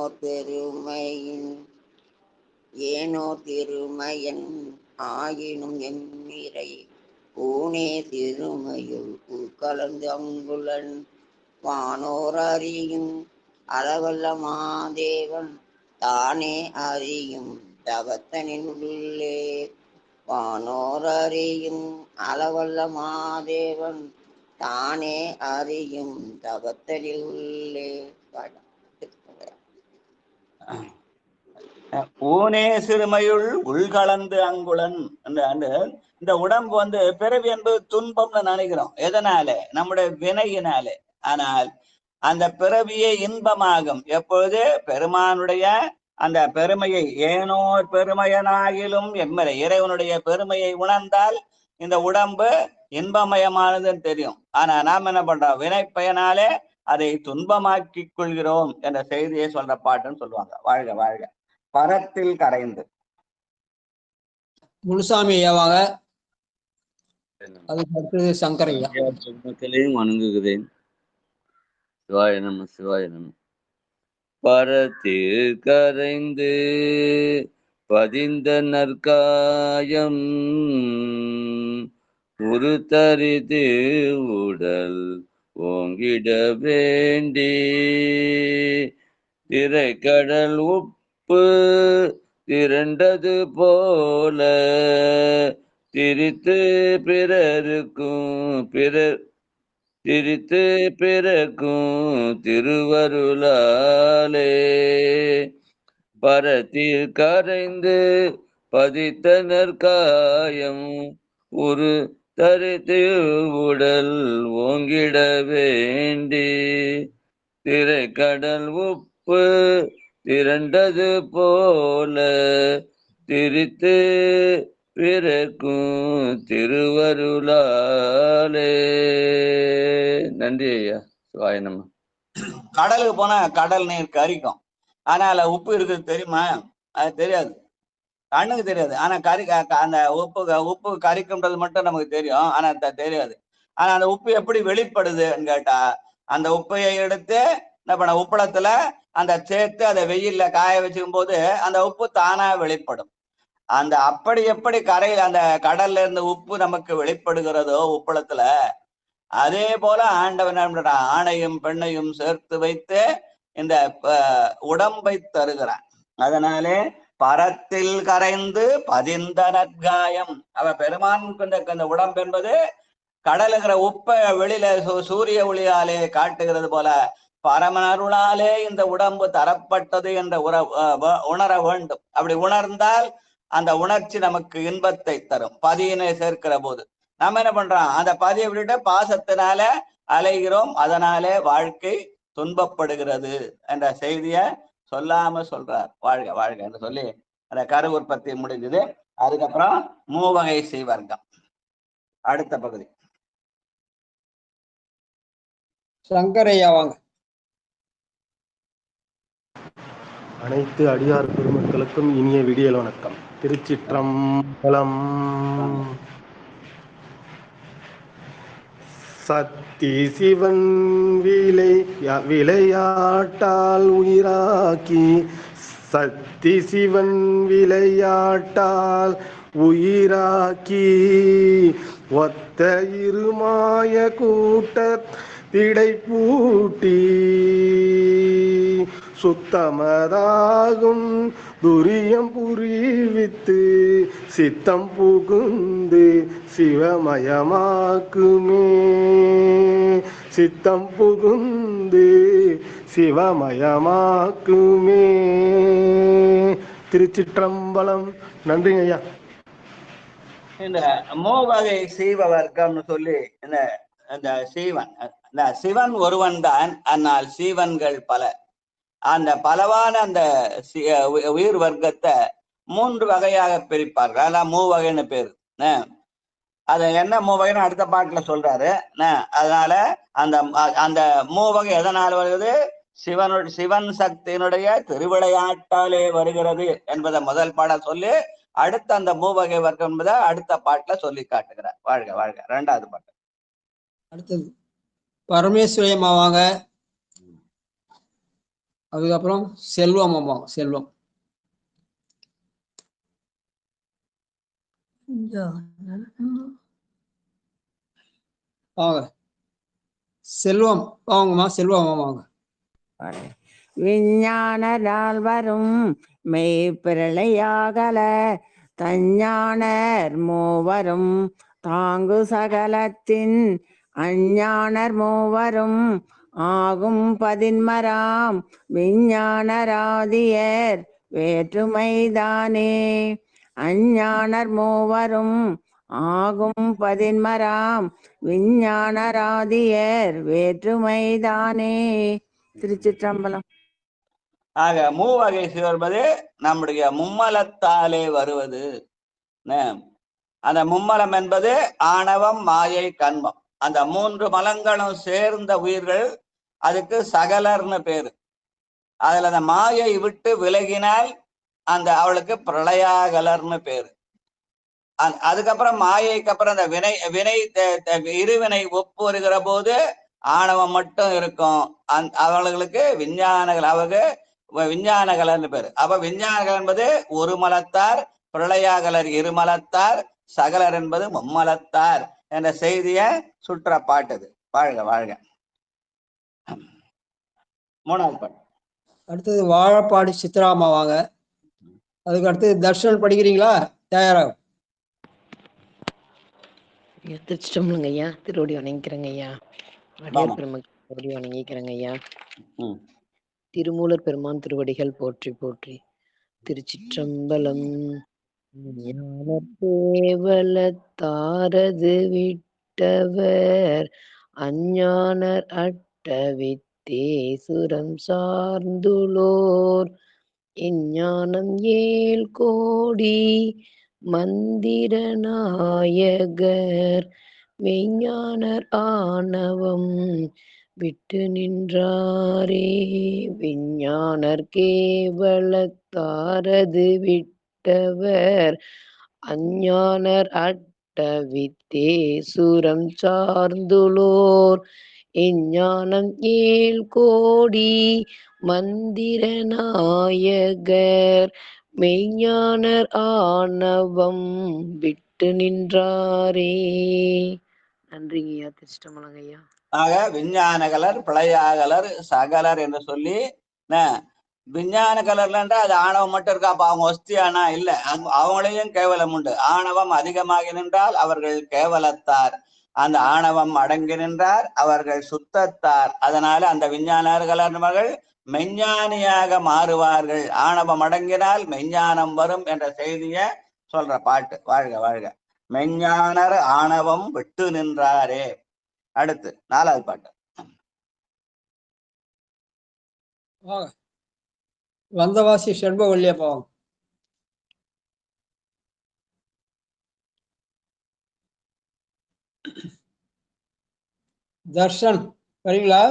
திருமையன் ஆயினும் எம்மிரை ஊனே திருமையுள் உள்கலந்து அங்குலன் வானோர் அறியும் அளவல்ல மாதேவன் தானே அறியும் தவத்தனின் உள்ளே. வானோர் அறியும் அளவல்ல மாதேவன் தானே அறியும் தவத்தனில் உள்ளே. ஊனே சிறுமையுள் உள்கலந்து அங்குலன். இந்த உடம்பு பிறவி என்பது துன்பம்னு நினைக்கிறோம். எதனால? நம்முடைய வினையினாலே. ஆனால் அந்த பிறவியை இன்பமாகும் எப்பொழுது பெருமானுடைய அந்த பெருமையை ஏனோர் பெருமையனாகிலும் எம்மறை இறைவனுடைய பெருமையை உணர்ந்தால் இந்த உடம்பு இன்பமயமானதுன்னு தெரியும். ஆனா நாம் என்ன பண்றோம்? வினை பயனாலே அதை துன்பமாக்கி கொள்கிறோம் என்ற செய்தியை சொல்ற பாட்டுன்னு சொல்லுவாங்க. வாழ்க வாழ்க. பரத்தில் கரைந்து. முனுசாமி ஐயாவாங்க. அதுக்கு அடுத்தது சங்கரையா. மக்களையும் வணங்குகிறேன். சிவாய நம சிவாய நம. பரத்தில் கரைந்து பதிந்த நற்காயம் உருத்தரிது உடல் ஓங்கிட வேண்டி திரைக்கடல் உப்பு திரண்டது போல திரித்து பிறருக்கும் திரித்து பிறக்கும் திருவருளாலே பரத்தில் கரைந்து பதித்த நற்காயம் ஒரு தரித்து உடல் ஓங்கிட வேண்டி திரைக்கடல் உப்பு திரண்டது போல திரித்து பிறக்கும் திருவருளாலே. நன்றி ஐயா. சிவாய நம. கடலுக்கு போனா கடல் நீர் கரிக்கும். ஆனா உப்பு இருக்குது தெரியுமா? அது தெரியாது, கண்ணுக்கு தெரியாது. ஆனா அந்த உப்பு கரிக்கும்ன்றது மட்டும் நமக்கு தெரியும். ஆனா தெரியாது. ஆனா அந்த உப்பு எப்படி வெளிப்படுதுன்னு கேட்டா, அந்த உப்பையை எடுத்து என்ன பண்ண உப்பளத்துல அந்த சேர்த்து அதை வெயில்ல காய வச்சுக்கும் போது அந்த உப்பு தானா வெளிப்படும். அந்த அப்படி எப்படி கரையில் அந்த கடல்ல இருந்து உப்பு நமக்கு வெளிப்படுகிறதோ உப்பளத்துல, அதே போல ஆண்டவன் ஆணையும் பெண்ணையும் சேர்த்து வைத்து இந்த உடம்பை தருகிறான். அதனாலே பரத்தில் கரைந்து பதிந்த நற்காயம். அவ பெருமானுக்கு இந்த உடம்பு என்பது கடலுங்கிற உப்பை வெளியில சூரிய ஒளியாலே காட்டுகிறது போல பரமனருளாலே இந்த உடம்பு தரப்பட்டது என்ற உணர வேண்டும். அப்படி உணர்ந்தால் அந்த உணர்ச்சி நமக்கு இன்பத்தை தரும். பதியினை சேர்க்கிற போது நம்ம என்ன பண்றோம்? அந்த பதியை விட்டுட்டு பாசத்தினால அலைகிறோம். அதனாலே வாழ்க்கை துன்பப்படுகிறது என்ற செய்திய சொல்லாம சொல்றார். வாழ்க வாழ்க என்று சொல்லி அந்த கரு உற்பத்தி முடிஞ்சது. அதுக்கப்புறம் மூவகை செய்வர்க்கம் அடுத்த பகுதி. சங்கரையா வாங்க. அனைத்து அடியார் பெருமக்களுக்கும் இனிய விடியல் வணக்கம். திருச்சிற்றம்பலம். சக்தி சிவன் விளையாட்டால் உயிராக்கி, சக்தி சிவன் விளையாட்டால் உயிராக்கி, ஒத்த இருமாய கூட்ட திடை பூட்டி, சுத்தமதாகும் துரியம் புரிவித்து, சித்தம் புகுந்து சிவமயமாக்குமே, சித்தம் புகுந்து சிவமயமாக்குமே. திருச்சிற்றம்பலம். நன்றிங்க ஐயா. இந்த மூவகை சீவ வர்க்கம்னு சொல்லி இந்த சிவன் ஒருவன் தான், ஆனால் சீவன்கள் பல. அந்த பலவான அந்த உயிர் வர்க்கத்தை 3 வகையாக பிரிப்பார்கள். அதான் மூவகைன்னு பேரு. அது என்ன மூவகைன்னு அடுத்த பாட்டுல சொல்றாரு. அதனால அந்த அந்த மூவகை எதனால வருகிறது? சிவன் சக்தியினுடைய திருவிளையாட்டாலே வருகிறது என்பதை முதல் பாட சொல்லி, அடுத்த அந்த மூவகை வர்க்கம் என்பதை அடுத்த பாட்டுல சொல்லி காட்டுகிறார். வாழ்க வாழ்க. 2வது பாட்டு. அடுத்தது பரமேஸ்வரி அம்மாவாங்க. அதுக்கப்புறம் செல்வம் அம்மாவாங்க. செல்வம். வாங்க. செல்வம் வாங்கம்மா. செல்வம் வாங்க. விஞ்ஞானரால் வரும் மெய்ப்பிரளையாகல தஞ்ஞானர் மூவரும் தாங்கு சகலத்தின் அஞ்ஞானர் மூவரும் ஆகும் பதின்மராம் விஞ்ஞானராதியர் வேற்றுமைதானே. அஞ்ஞானர் மூவரும் ஆகும் பதின்மராம் விஞ்ஞானராதியர் வேற்றுமைதானே. திருச்சிற்றம்பலம். ஆக மூவகை என்பது நம்முடைய மும்மலத்தாலே வருவது. அந்த மும்மலம் என்பது ஆணவம், மாயை, கண்மம். அந்த 3 மலங்களும் சேர்ந்த உயிர்கள், அதுக்கு சகலர்னு பேரு. அதுல அந்த மாயை விட்டு விலகினால் அந்த அவளுக்கு பிரளயாகலர்னு பேரு. அதுக்கப்புறம் மாயைக்கு அப்புறம் அந்த வினை இருவினை ஒப்பு வருகிற போது ஆணவம் மட்டும் இருக்கும். அவர்களுக்கு விஞ்ஞானகலர்னு பேரு. அப்ப விஞ்ஞானகலர் என்பது ஒரு மலத்தார், பிரளயாகலர் இருமலத்தார், சகலர் என்பது மும்மலத்தார் என்ற செய்திய சுற்ற பாட்டுது. வாழ்க வாழ்க. 3வது பாட்டு. அடுத்தது வாழப்பாடி சித்ராமா வாங்க. அதுக்கு அடுத்தது தர்ஷன் படிக்கிறீங்களா? தயாராகும். திருச்சிட்டம்பலங்க ஐயா. திருவடி வணங்கிக்கிறேங்க ஐயா. அடியார் பெருமக்கள் திருவடி வணங்கிக்கிறேங்க ஐயா. திருமூலர் பெருமான் திருவடிகள் போற்றி போற்றி. திருச்சிற்றம்பலம். கேவலத்தாரது விட்டவர் அஞ்ஞானர் அட்டவித்தே சுரம் சார்ந்துளோர் இஞ்ஞானம் 7 கோடி மந்திர நாயகர் மெய்ஞானர் ஆணவம் விட்டு நின்றாரே. விஞ்ஞானர் கேவலத்தாரது விட்டவர் அஞ்ஞானர் அட்டவித்தே சுரம் சார்ந்துளோர் இஞ்ஞானம் 7 கோடி மந்திர நாயகர் மெய்ஞானர் ஆணவம் விட்டு நின்றாரே. நன்றிங்கய்யா. திருச்சிட்டம்பலம் ஐயா. ஆக விஞ்ஞானகலர், பிரளயாகலர், சகலர் என்று சொல்லி விஞ்ஞான கலர்லன்றா அது ஆணவம் மட்டும் இருக்கா? அப்ப அவங்க ஒஸ்தியானா? இல்ல, அவங்களையும் கேவலம் உண்டு. ஆணவம் அதிகமாகி நின்றால் அவர்கள் கேவலத்தார், அந்த ஆணவம் அடங்கி நின்றார் அவர்கள் சுத்தத்தார். அதனால அந்த விஞ்ஞானர்கள் மெஞ்ஞானியாக மாறுவார்கள். ஆணவம் அடங்கினால் மெஞ்ஞானம் வரும் என்ற செய்திய சொல்ற பாட்டு. வாழ்க வாழ்க. மெஞ்ஞானர் ஆணவம் விட்டு நின்றாரே. அடுத்து 4வது பாட்டு. வந்தவாசி செண்பவல்லியா பாவம். தர்ஷன் வரீங்களா?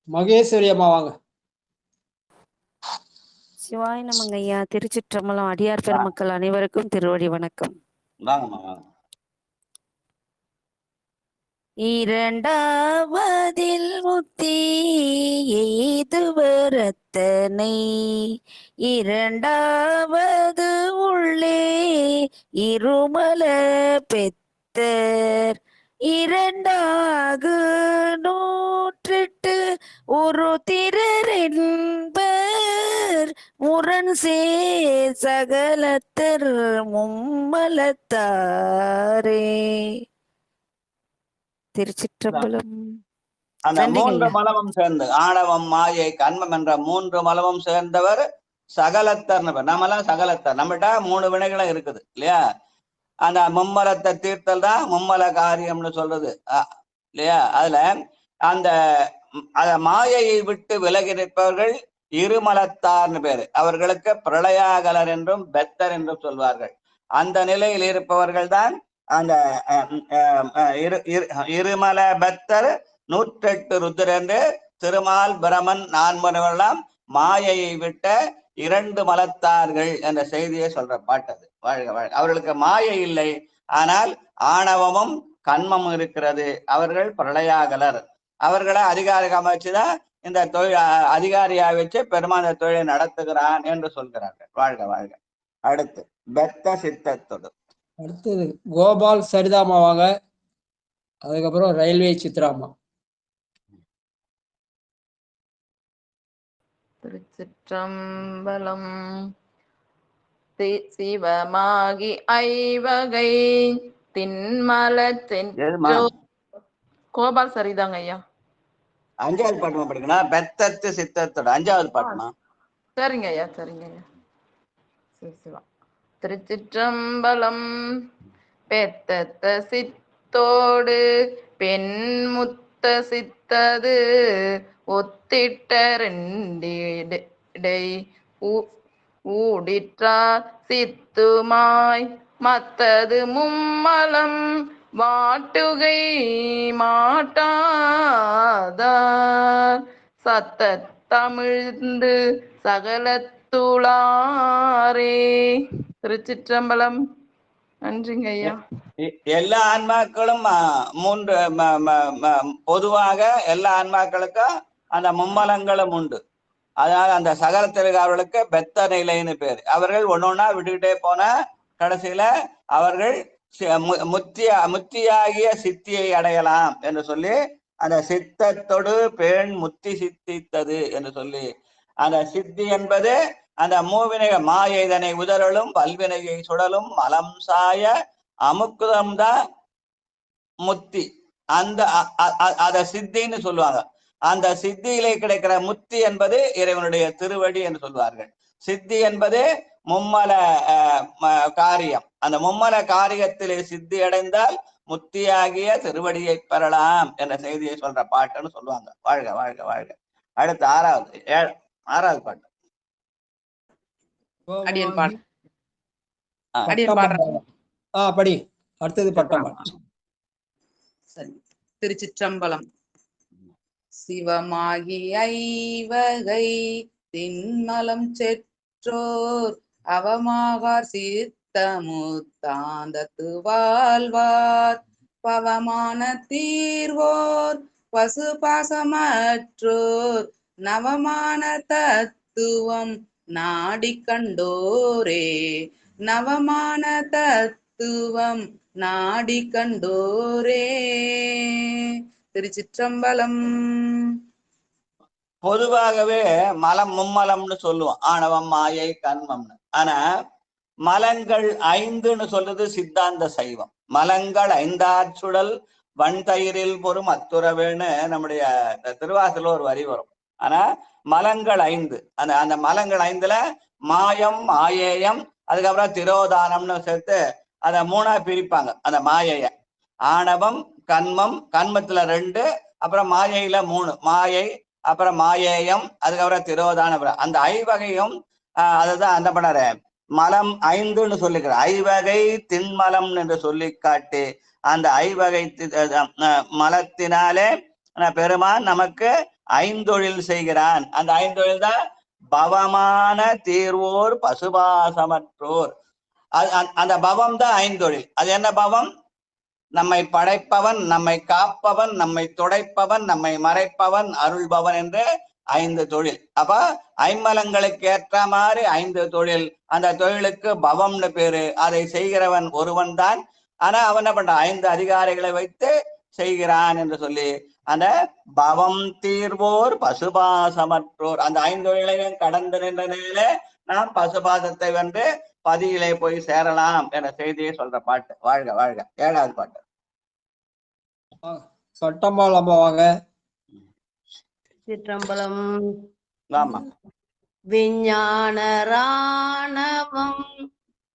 மகேஸ்வரி அம்மா வாங்க. சிவாய நமங்க ஐயா. திருச்சிற்றம்பலம். அடியார் பெருமக்கள் அனைவருக்கும் திருவடி வணக்கம். வாங்கம்மா வாங்க. இரண்டாவதில் முத்தி எய்துவரத்தனை இரண்டாவது உள்ளே இருமல பெத்தர் இரண்டாகு நூற்றெட்டு ஒரு திரரென்பர் முரண் சேர் சகலத்தர் மும்மலத்தாரே. திருச்சிற்றம்பலம். அந்த மூன்று மலமும் சேர்ந்து ஆணவம் மாயை கண்மம் என்ற மூன்று மலமும் சேர்ந்தவர் சகலத்தர். நம்மளாம் சகலத்தர். நம்மகிட்ட 3 வினைகளும் இருக்குது இல்லையா? அந்த மும்மலத்தை தீர்த்தல் தான் மும்மல காரியம்னு சொல்றது இல்லையா? அதுல அந்த மாயையை விட்டு விலகி நிற்பவர்கள் இருமலத்தார்னு பேரு. அவர்களுக்கு பிரளயாகலர் என்றும் பெத்தர் என்றும் சொல்வார்கள். அந்த நிலையில் இருப்பவர்கள் தான் அந்த இருமல பெத்தர் 108 ருத்ரன்று திருமால் பிரமன் நான்முனைவரெல்லாம் மாயையை விட்ட 2 மலத்தார்கள் என்ற செய்தியை சொல்ற பாட்டது. வாழ்க வாழ்க. அவர்களுக்கு மாயை இல்லை, ஆனால் ஆணவமும் கண்மமும் இருக்கிறது. அவர்கள் பிரளயாகலர். அவர்களை அதிகாரிக அமைச்சுதான் இந்த தொழில் அதிகாரியா வச்சு பெருமாள் தொழிலை நடத்துகிறான் என்று சொல்கிறார்கள். வாழ்க வாழ்க. அடுத்து பெத்த சித்தத்தொடு. அடுத்தது கோபால் சரிதாமா வாங்க. அதுக்கப்புறம் ரயில்வே சித்ராமா. திருச்சிற்றம்பலம். சிவமாகி ஐவகை தின்மல கோபால் சரிதாங்க ஐயா. 5வது பாட்டுமா படிக்கணும்? பெத்தத்து சித்தத்தோட 5வது பாட்டுமா? சரிங்க ஐயா, சரிங்க ஐயா. சிவா. திருச்சிற்றம்பலம். பெத்தத்த சித்தோடு பெண் முத்த சித்தது ஒத்திட்ட 2 ஊடிற்றார் சித்துமாய் மத்தது மும்மலம் வாட்டுகை மாட்டாதார் சத்த தமிழ்ந்து சகலத்துளாரே. திருச்சிற்றம்பலம். நன்றிங்க ஐயா. எல்லா ஆன்மாக்களும் பொதுவாக எல்லா ஆன்மாக்களுக்கும் அந்த மும்மலங்களும் உண்டு. அதனால அந்த சகலத்திற்காரர்களுக்கு பெத்த நிலைன்னு பேரு. அவர்கள் ஒன்னொன்னா விட்டுக்கிட்டே போன கடைசியில அவர்கள் முத்தியாகிய சித்தியை அடையலாம் என்று சொல்லி அந்த சித்தத்தொடு பேண் முத்தி சித்தித்தது என்று சொல்லி அந்த சித்தி என்பது அந்த மூவினை மாயைதனை உதறலும் பல்வினையை சுடலும் மலம் சாய அமுக்குதம்தான் முத்தி. அந்த அத சித்தின்னு சொல்லுவாங்க. அந்த சித்தியிலே கிடைக்கிற முத்தி என்பது இறைவனுடைய திருவடி என்று சொல்வார்கள். சித்தி என்பது மும்மல காரியம். அந்த மும்மல காரியத்திலே சித்தி அடைந்தால் முத்தியாகிய திருவடியை பெறலாம் என்ற செய்தியை சொல்ற பாட்டுன்னு சொல்லுவாங்க. வாழ்க வாழ்க வாழ்க. அடுத்து 6வது பாட்டு. படி. அடுத்தது பட்டம். திருச்சிற்றம்பலம். சிவமாகி ஐவகை தின்மலம் செற்றோர் அவமாகார் சித்தமுத்தாந்தத்து வாழ்வார் பவமான தீர்வோர் பசு பாசமற்றோர் நவமான தத்துவம் நாடிக் கண்டோரே. நவமான தத்துவம் நாடிக் கண்டோரே. திருச்சிற்றம்பலம். பொதுவாகவே மலம் மும்மலம்னு சொல்லுவோம், ஆணவம் மாயை கண்மம்னு. ஆனா மலங்கள் 5ன்னு சொல்றது சித்தாந்த சைவம். மலங்கள் 5 சுடல் வன்தயிரில் பொறும் அத்துறவேன்னு நம்முடைய திருவாசல ஒரு வரி வரும். ஆனா மலங்கள் 5, அந்த மலங்கள் 5ல மாயம் மாயேயம் அதுக்கப்புறம் திரோதானம்னு சேர்த்து அதை 3ஆ பிரிப்பாங்க. அந்த மாயைய ஆணவம் கண்மம், கண்மத்துல 2, அப்புறம் மாயையில 3, மாயை அப்புறம் மாயேயம் அதுக்கப்புறம் திரோதானம். அந்த ஐவகையும் அதுதான் அந்த பண்ணார மலம் 5ன்னு சொல்லிக்கிற ஐவகை தின்மலம் என்று சொல்லி காட்டி அந்த ஐவகை மலத்தினாலே பெருமான் நமக்கு ஐந்தொழில் செய்கிறான். அந்த ஐந்தொழில் தான் பவமான தீர்வோர் பசுபாசமற்றோர். அந்த பவம் தான் ஐந்தொழில். அது என்ன பவம்? நம்மை படைப்பவன், நம்மை காப்பவன், நம்மை துடைப்பவன், நம்மை மறைப்பவன், அருள்பவன் என்று 5 தொழில். அப்ப ஐம்மலங்களுக்கு ஏற்ற மாதிரி 5 தொழில். அந்த தொழிலுக்கு பவம்னு பேரு. அதை செய்கிறவன் ஒருவன் தான். ஆனா அவன் என்ன பண்றான்? 5 அதிகாரிகளை வைத்து செய்கிறான் என்று சொல்லி அந்த பவம் தீர்வோர் பசுபாசமற்றோர், அந்த 5 தொழிலையும் கடந்து நின்ற நிலையிலே நாம் பசுபாசத்தை வென்று பதியிலே போய் சேரலாம் என்ற செய்தியை சொல்ற பாட்டு. வாழ்க வாழ்க. 7வது பாட்டு. சட்டம்பால் அம்மா வாங்க. சிற்றம்பலம். ஆமா. விஞ்ஞான ராணவம்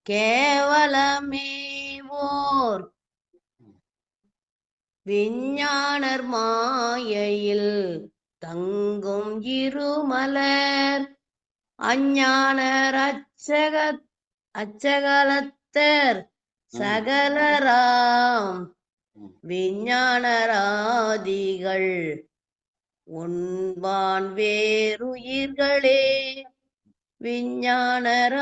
கேவலமேவோர் விஞ்ஞானர் மாயையில் தங்கும் இருமலர் அஞ்ஞானர் அச்சகலத்தர் சகலராம் விஞ்ஞானராதிகள் உண்பான் வேறுயிர்களே விஞ்ஞானராதிகள்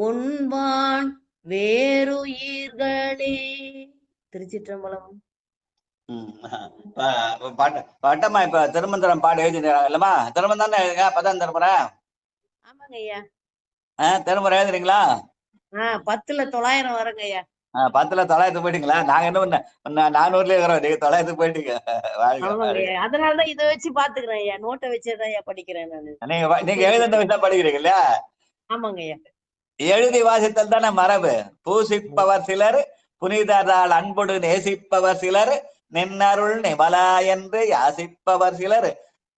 உண்பான் வேறுயிர்களே. திருச்சிற்றம்பலம். பாட்டம்மா இப்ப திருமந்திரம் பாடு எழுதிங்களா? திருமந்தம் தானே எழுதுங்க. 10ஆம் திருமுறை. ஆமாங்க ஐயா. திருமுறை எழுதுறீங்களா? 10ல 900 வருங்க ஐயா. 10ல 900 போயிட்டீங்களா? நாங்க என்ன பண்ண 400ல இருக்கிறோம். நீங்க 900 போயிட்டீங்க. அதனாலதான் இதை வச்சு பாத்துக்கிறேன் ஐயா. நோட்டை வச்சுதான் ஐயா படிக்கிறேன் நானு. நீங்க எழுதுன விஷயம் படிக்கிறீங்க இல்லையா? ஆமாங்க ஐயா. எழுதி வாசித்தல் தானே மரபு. பூசிப்பவர் சிலர், புனிதரால் அன்புடு நேசிப்பவர் சிலர், நின்னருள் நிமலா என்று யாசிப்பவர் சிலர்,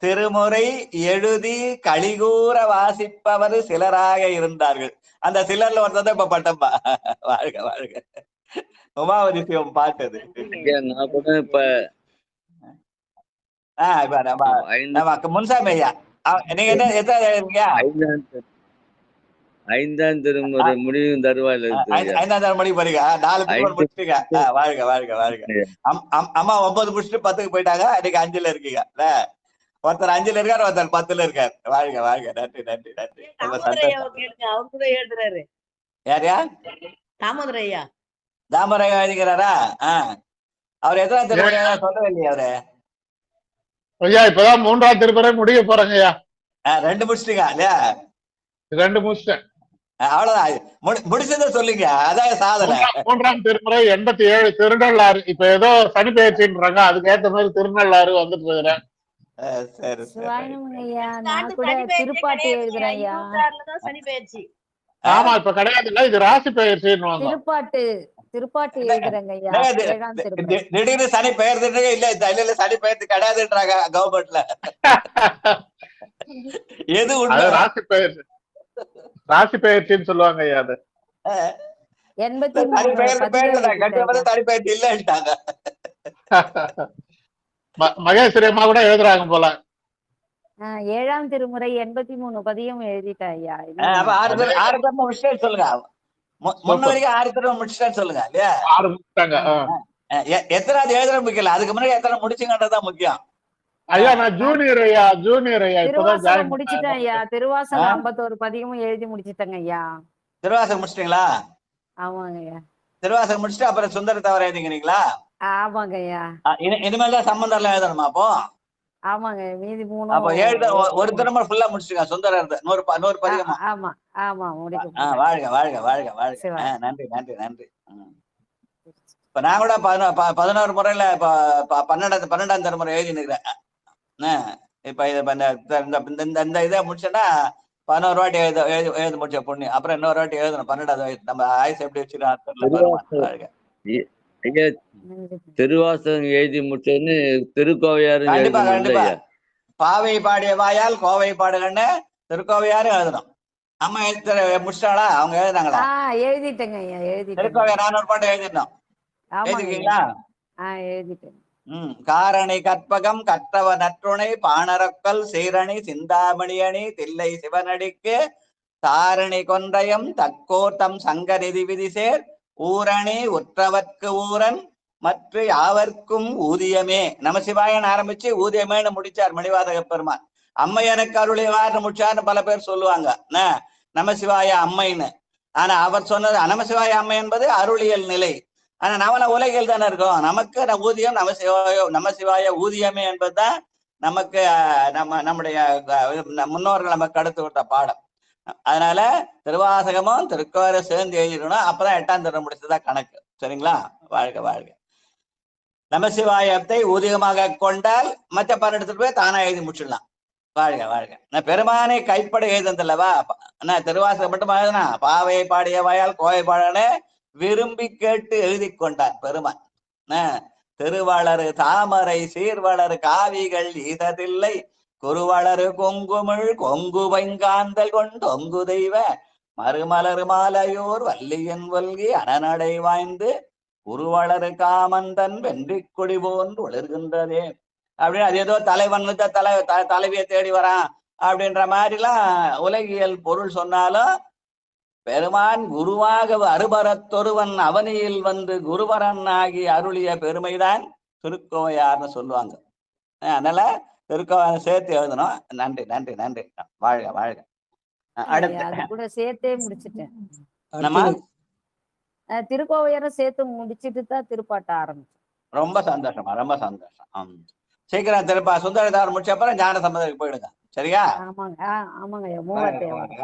திருமுறை எழுதி கலிகூற வாசிப்பவர் சிலராக இருந்தார்கள். அந்த சிலர்ல ஒருத்ததான் இப்ப பட்டம்பா. வாழ்க வாழ்க. உமாவதி சிவம் பாட்டது. முன்சாமி ஐயா, நீங்க என்ன எத்தனை எழுதுறீங்க? 5ஆம் திருமுறை முடிவும் தருவாயில இருக்கு. 5ஆம் திருமுறை படிங்க. 4 திருமுறை முடிச்சுட்டீங்க. வாழ்க வாழ்க வாழ்க. அம்மா 9 முடிச்சுட்டு 10க்கு போயிட்டாங்க. இன்னைக்கு 5ல இருக்கீங்க. ஒருத்தர் 5ல இருக்காரு, ஒருத்தர் 10ல இருக்காரு. வாழ்க வாழ்க. நன்றி நன்றி நன்றி. எழுதுறாரு. யாரையா? தாமோதர ஐயா. தாமோதர ஐயா எழுதிக்கிறாரா? அவர் எத்தனை திருமுறை சொல்லவே இல்லையா அவரு? ஐயா இப்பதான் 3ஆம் திருமுறை முடிய போறாங்க ஐயா. 2 முடிச்சிட்டீங்க இல்லையா? 2 முடிச்சிட்டேன். அவ்வளவுதான். முடிச்சத சொல்லுங்க. அதான் சாதனை. 3ஆம் திருமுறை 87 திருநள்ளாறு. இப்ப ஏதோ சனி பெயர்ச்சின்றாங்க. அதுக்கு ஏத்த மாதிரி திருநள்ளாறு வந்துட்டு இருக்கிறேன். ஆமா இப்ப கிடையாது. இது ராசி பெயர்ச்சின்னு திருப்பாட்டு எழுதுறேங்க ஐயா. திடீர்னு சனி பெயர்ந்துட்டு இல்ல இல்ல சனி பெயர்த்து கிடையாதுன்றாங்க கவர்மெண்ட்ல. எது உண்மை? ராசி பெயர்ச்சின்னு சொல்லுவாங்க ஐயா. அது மகேஸ்வரி அம்மா கூட எழுதுறாங்க போல. 7ஆம் திருமுறை 83 பதியம் எழுதிட்டேன் ஐயா. 6 திரும்ப முடிச்சிட்டேன்னு சொல்லுங்க. முன்னவரைக்கும் 6 திரும்ப முடிச்சிட்டேன்னு சொல்லுங்க இல்லையா? 6 முடிச்சிட்டாங்க. எத்தனாவது எழுதுற முக்கியம், அதுக்கு முன்னாடி எத்தனை முடிச்சுங்கன்றதான் முக்கியம். ஐயா நான் ஜூனியர் ஐயா. இப்பதான் ஜாயின் முடிச்சிட்டேன் ஐயா. திருவாசகம் 51 பதியமும் எழுதி முடிச்சிட்டேங்க ஐயா. திருவாசகம் முடிச்சிட்டீங்களா? ஆமாங்க ஐயா. திருவாசகம் முடிச்சுட்டு அப்புறம் சுந்தர தவிர எழுதிக்கிறீங்களா? ஆமாங்க ஐயா. இனிமேல் தான் சம்பந்தம் எல்லாம் எழுதணுமா அப்போ? ஆமாங்க. மீதி 3 அப்போ ஒரு திரும்ப ஃபுல்லா முடிச்சுங்க. சுந்தரர் 100 பதிகமா? ஆமா ஆமா முடிக்கும். வாழ்க வாழ்க வாழ்க வாழ்க. நன்றி நன்றி நன்றி. இப்ப நான் கூட 11 முறையில 12ஆம் திருமுறை எழுதி நிற்கிறேன். இப்ப இந்த இதை முடிச்சேன்னா 11 வாட்டி எழுத முடிச்ச பொண்ணு. அப்புறம் இன்னொரு வாட்டி எழுதணும் 12வது வயசு. நம்ம ஆயுசு எப்படி வச்சுக்கலாம். திருவாசகம் எழுதி முடிச்சோன்னு திருக்கோவையாரும் கண்டிப்பா கண்டிப்பா. பாவை பாடிய வாயால் கோவை பாடுகன்னு திருக்கோவையாரும் எழுதணும். அம்மா முடிச்சிட்டாளா? அவங்க எழுதுனாங்களா? எழுதிட்டேங்க ஐயா. எழுதிட்டேன். திருக்கோவையார் 400 பாட்டு எழுதிடணும். எழுதிருக்கீங்களா? எழுதிட்டேன். காரணி கற்பகம் கற்றவ நற்றுணை பாணரக்கல் சீரணி சிந்தாமணியணி தில்லை சிவனடிக்கு தாரணி கொன்றையம் தக்கோர் தம் சங்க நிதி விதிசேர் ஊரணி உற்றவர்க்கு ஊரன் மற்ற யாவர்க்கும் ஊதியமே. நமசிவாயன் ஆரம்பிச்சு ஊதியமேன்னு முடிச்சார் மணிவாதக பெருமான். அம்மையனுக்கு அருளியவார்னு முடிச்சார்னு பல பேர் சொல்லுவாங்க நமசிவாய அம்மைன்னு. ஆனா அவர் சொன்னது நமசிவாய அம்மை என்பது அருளியல் நிலை. ஆனா நவன உலகில் தானே இருக்கோம். நமக்கு ஊதியம் நமசிவாய ஊதியமே என்பதுதான் நமக்கு நம்முடைய முன்னோர்கள் நமக்கு அடுத்து விட்ட பாடம். அதனால திருவாசகமும் திருக்கோயில சேர்ந்து எழுதிடணும். அப்பதான் 8ஆம் திருமுறை முடிச்சதா கணக்கு. சரிங்களா? வாழ்க வாழ்க. நமசிவாயத்தை ஊதியமாக கொண்டால் மற்ற 12 பேர் தானா எழுதி முடிச்சிடலாம். வாழ்க வாழ்க. நான் பெருமானை கைப்பட எழுதுந்தல்லவா திருவாசகம் மட்டும் எழுதுனா பாவை பாடிய வாயால் கோவை பாடனே விரும்பி கேட்டு எழுதி கொண்டான் பெருமான். திருவளரு தாமரை சீர்வளரு காவிகள் ஈததில்லை குருவளரு கொங்குமிழ் கொங்கு வைங்காந்தல் கொண்டொங்கு தெய்வ மறுமலரு மாலையோர் வல்லியன் வல்கி அனநடை வாய்ந்து குருவளரு காமந்தன் வென்றி கொடி போன்று ஒளிர்கின்றதே அப்படின்னு. அது ஏதோ தலைவன் தலைவியை தேடி வரான் அப்படின்ற மாதிரிலாம் உலகியல் பொருள் சொன்னாலும் பெருமான் குருவாக அருபரத்தொருவன் அவனியில் வந்து குருவரன் ஆகி அருளிய பெருமைதான் திருக்கோவையார்னு சொல்லுவாங்க. அதனால திருக்கோவையார் சேர்த்து எழுதணும். நன்றி நன்றி நன்றி. வாழ்க வாழ்க. அது கூட சேர்த்தே முடிச்சுட்டேன். திருக்கோவையாரும் சேர்த்து முடிச்சுட்டு தான் திருப்பாட்ட ஆரம்பிச்சேன். ரொம்ப சந்தோஷமா ரொம்ப சந்தோஷம். சீக்கிரம் திருப்பா சுந்தரதார் முடிச்ச அப்புறம் ஞான சம்பந்தத்துக்கு போயிடுங்க. சரியா?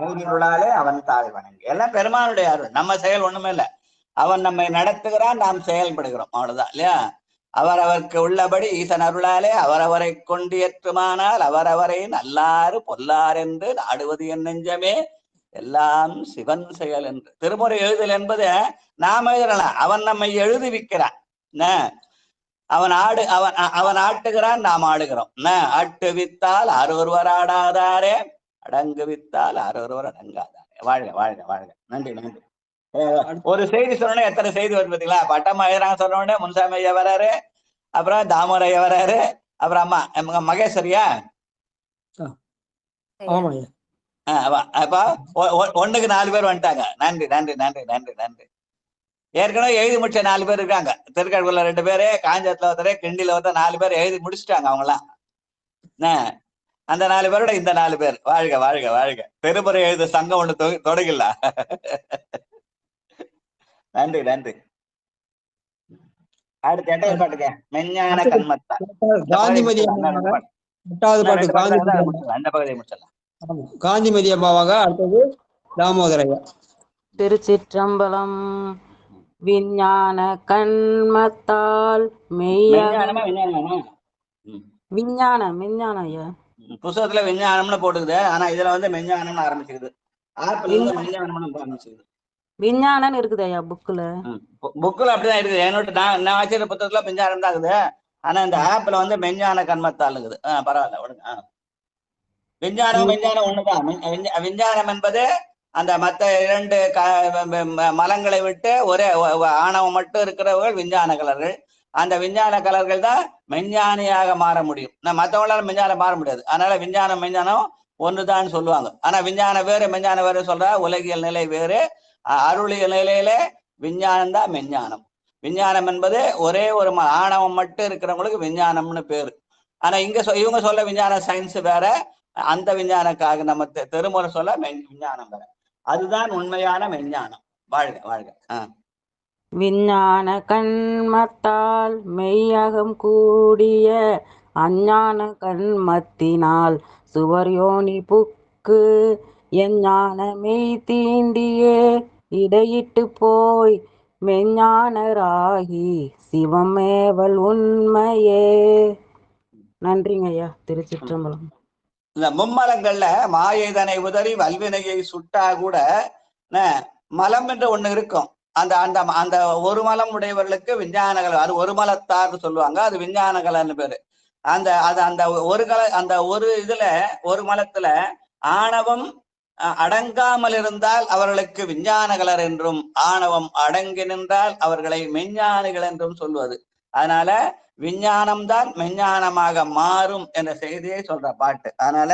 மூவிருளாலே அவன் தாழ் வணங்கி. எல்லாம் பெருமானுடைய அருள். நம்ம செயல் ஒண்ணுமே இல்லை. அவன் நம்மை நடத்துகிறான், நாம் செயல்படுகிறோம். அவ்வளவுதான் இல்லையா? அவரவருக்கு உள்ளபடி ஈசன் அருளாலே அவரவரை கொண்டு ஏற்றுமானால் அவரவரை நல்லாறு பொல்லார் என்று நாடுவது என் நெஞ்சமே எல்லாம் சிவன் செயல் என்று. திருமுறை எழுதல் என்பது நாம் எழுதலாம், அவன் நம்மை எழுதுவிக்கிறான். அவன் ஆட்டுகிறான், நாம் ஆடுகிறோம். ஆட்டுவித்தால் அருவர் ஆடாதாரே அடங்கு வித்தால் அருவர் அடங்காதாரே. வாழ்க வாழ்க வாழ்க. நன்றி நன்றி. ஒரு செய்தி சொன்னோடனே எத்தனை செய்தி வருது பார்த்தீங்களா? பட்டம்மா எழுதுறாங்க சொன்ன உடனே முன்சாமி ஐயா வராரு, அப்புறம் தாமரை ஐயா வராரு, அப்புறம் அம்மா மகேஸ்வரியா அப்ப 1க்கு 4 பேர் வந்துட்டாங்க. நன்றி நன்றி நன்றி நன்றி நன்றி. ஏற்கனவே எழுதி முடிச்ச 4 பேர் இருக்காங்க. திருக்கடவுல 2 பேரு, காஞ்சத்துல ஒருத்தர், கிண்டில ஒருத்தர், 4 பேர் எழுதி முடிச்சுட்டாங்க அவங்களாம். அந்த 4 பேரோட இந்த 4 பேர். வாழ்க வாழ்க வாழ்க. திருமுறை எழுத சங்கம் ஒண்ணு தொடங்கல. நன்றி நன்றி. அடுத்து 8வது பாட்டுங்க. மெஞ்ஞான கண்மத்தா. காந்திமதி அந்த பகுதியை முடிச்சிடலாம். காந்திமதி அம்மாவாக. அடுத்தது தாமோதரையா. திருச்சிற்றம்பலம். விஞ்ஞான கண்மத்தால் விஞ்ஞானம் ஐயா புத்தகத்துல விஞ்ஞானம்னு போட்டுக்குது. ஆனா இதுல வந்து மெஞ்ஞானம்னு ஆரம்பிச்சுக்குது. விஞ்ஞானம் இருக்குது ஐயா புக்ல அப்படிதான் இருக்குது. என்னோட நான் வச்சிருக்க புத்தகத்துல விஞ்ஞானம் தான் இருக்குது. ஆனா இந்த ஆப்ல வந்து மெஞ்ஞான கண்மத்தால் இருக்குது. பரவாயில்ல விடுங்க. விஞ்ஞானம் ஒண்ணுதான். விஞ்ஞானம் என்பது அந்த மற்ற 2 மலங்களை விட்டு ஒரே ஆணவம் மட்டும் இருக்கிறவர்கள் விஞ்ஞான கலர்கள். அந்த விஞ்ஞான கலர்கள் தான் மெஞ்ஞானியாக மாற முடியும். மற்றவங்களால விஞ்ஞானம் மாற முடியாது. அதனால மெஞ்ஞானம் ஒன்றுதான் சொல்லுவாங்க. ஆனா விஞ்ஞானம் வேறு மெஞ்ஞானம் வேறு சொல்றா. உலகியல் நிலை வேறு, அருளியல் நிலையில விஞ்ஞானம் தான் மெஞ்ஞானம். விஞ்ஞானம் என்பது ஒரே ஒரு ஆணவம் மட்டும் இருக்கிறவங்களுக்கு விஞ்ஞானம்னு பேரு. ஆனா இவங்க சொல்ல விஞ்ஞான சயின்ஸ் வேற, அந்த விஞ்ஞானக்காக நம்ம திருமுறை சொல்ல விஞ்ஞானம் வேற. அதுதான் உண்மையான விஞ்ஞானம். வாழ்க வாழ்க. விஞ்ஞான கண்மத்தால் மெய்யகம் கூடிய அஞ்ஞான கண்மத்தினால் சுவர் யோனி புக்கு எஞ்ஞான மெய் தீண்டியே இடையிட்டு போய் மெஞ்ஞானராகி சிவமேவல் உண்மையே. நன்றிங்க ஐயா. திருச்சிற்றம்பலம். இந்த மும்மலங்கள்ல மாயைதனை உதறி வல்வினையை சுட்டா கூட மலம் என்று ஒண்ணு இருக்கும். அந்த அந்த அந்த ஒரு மலம் உடையவர்களுக்கு விஞ்ஞான கலர், அது ஒரு மலத்தார்னு சொல்லுவாங்க. அது விஞ்ஞான கலர்னு பேரு. அந்த அந்த ஒரு இதுல ஒரு மலத்துல ஆணவம் அடங்காமல் இருந்தால் அவர்களுக்கு விஞ்ஞான கலர் என்றும், ஆணவம் அடங்கி நின்றால் அவர்களை மெஞ்ஞானிகள் என்றும் சொல்வது. அதனால விஞ்ஞானம்தான் மெஞ்ஞானமாக மாறும் என்ற செய்தியை சொல்ற பாட்டு. அதனால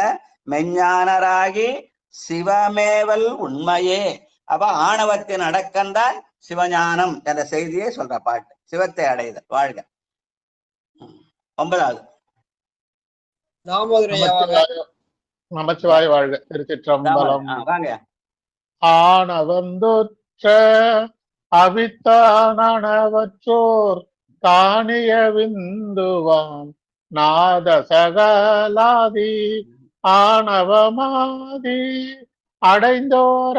மெஞ்ஞானராகி சிவமேவல் உண்மையே. அப்ப ஆணவத்தின் அடக்கம்தான் சிவஞானம் என்ற செய்தியை சொல்ற பாட்டு. சிவத்தை அடைதல். வாழ்க. 9வது தாமோதரையா வாங்க. நமச்சிவாய வாழ்க. திருச்சிற்றம்பலம். வாங்க. ஆனவந்தொற்ற அவித்தானவற்றோர் தானிய விந்துவாம் நாத சகலாதி ஆணவமாதி அடைந்தோரவரன்றே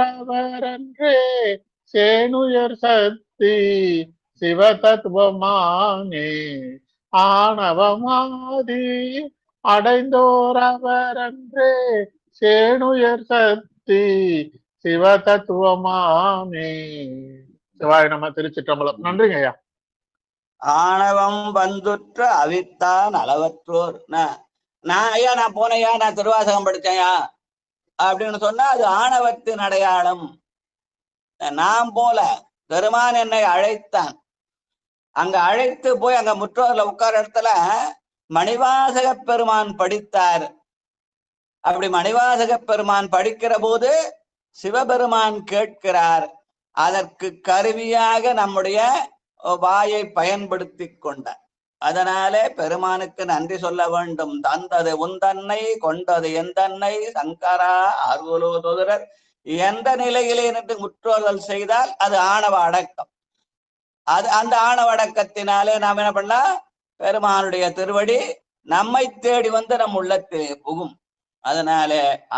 சேனுயர் சக்தி சிவதத்துவமானே. ஆணவமாதி அடைந்தோரவரன்றே சேனுயர் சக்தி சிவதத்துவமாமே. சிவாய நம. திருச்சிற்றம்பலம். நன்றிங்க ஐயா. ஆணவம் வந்துற்ற அவித்தான் அளவற்றோர். நான் ஐயா நான் போனையா, நான் திருவாசகம் படிச்சேயா அப்படின்னு சொன்னா அது ஆணவத்தின் அடையாளம். நான் போல பெருமான் என்னை அழைத்தான். அங்க அழைத்து போய் அங்க முற்றோர்ல உட்கார இடத்துல மணிவாசக பெருமான் படித்தார். அப்படி மணிவாசக பெருமான் படிக்கிற போது சிவபெருமான் கேட்கிறார். அதற்கு கருவியாக நம்முடைய வாயை பயன்படுத்தி கொண்டார். அதனாலே பெருமானுக்கு நன்றி சொல்ல வேண்டும். தந்தது உந்தன்னை கொண்டது எந்தன்னை சங்கரா அருளோதரர் எந்த நிலையிலே நின்று முற்றோதல் செய்தால் அது ஆணவ அடக்கம். அது அந்த ஆணவ அடக்கத்தினாலே நாம் என்ன பண்ணலாம், பெருமானுடைய திருவடி நம்மை தேடி வந்து நம் உள்ளத்திலே புகும். அதனால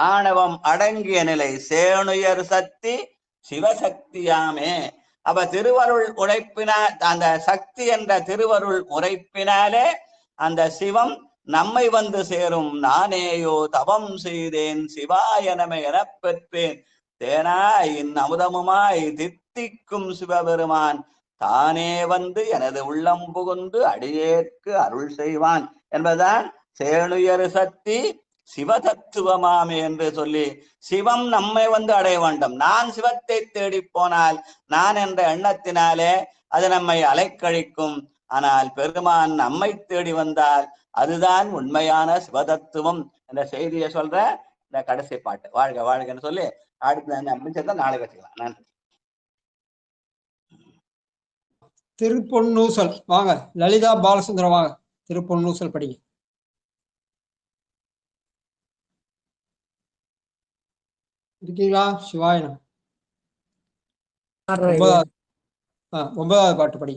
ஆணவம் அடங்கிய நிலை சேனுயர் சக்தி சிவசக்தியாமே. அப்ப திருவருள் உழைப்பினால், அந்த சக்தி என்ற திருவருள் உரைப்பினாலே அந்த சிவம் நம்மை வந்து சேரும். நானேயோ தவம் செய்தேன் சிவாயனமே எனப் பெற்றேன் தேனாய் அமுதமுமாய் தித்திக்கும் சிவபெருமான் தானே வந்து எனது உள்ளம் புகுந்து அடியேற்கு அருள் செய்வான் என்பதுதான் சேனுயர் சக்தி சிவதத்துவமாமே என்று சொல்லி சிவம் நம்மை வந்து அடைய வேண்டும். நான் சிவத்தை தேடி போனால் நான் என்ற எண்ணத்தினாலே அது நம்மை அலைக்கழிக்கும். ஆனால் பெருமான் நம்மை தேடி வந்தால் அதுதான் உண்மையான சிவதத்துவம் என்ற செய்தியை சொல்ற இந்த கடைசி பாட்டு. வாழ்க வாழ்கன்னு சொல்லி அடுத்து அப்படின்னு சொல்லி நாளைக்கு வச்சுக்கலாம். நன்றி. திருப்பொன்னூசல் வாங்க. லலிதா பாலசுந்தரம் வாங்க. திருப்பொன்னூசல் படிங்க. இருக்கீங்களா? சிவாயனம். 9வது பாட்டு படி.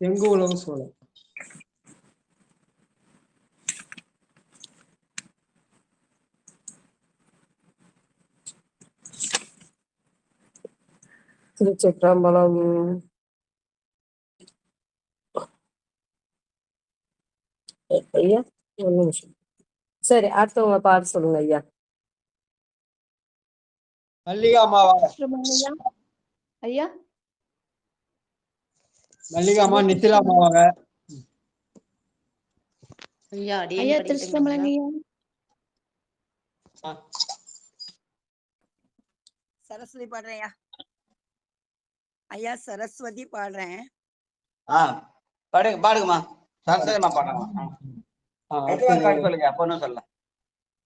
செங்கு உலகு சோலை. திருச்சிற்றம்பலம். ஐயா ஒரு நிமிஷம். சரி, அடுத்தவங்க பாட்டு சொல்லுங்க ஐயா. மல்லிகா அம்மா வாங்க. ஐயா மல்லிகா அம்மா நித்திலா அம்மா வாங்க. ஐயா திருச்சிற்றம்பலம் ஐயா. சரஸ்வதி பாடுறேன் ஐயா. சரஸ்வதி பாடுறேன். பாடுங்கம்மா. சரஸ்வதிமா பாடுறேன். சொல்லுங்க. பொண்ணு சொல்ல.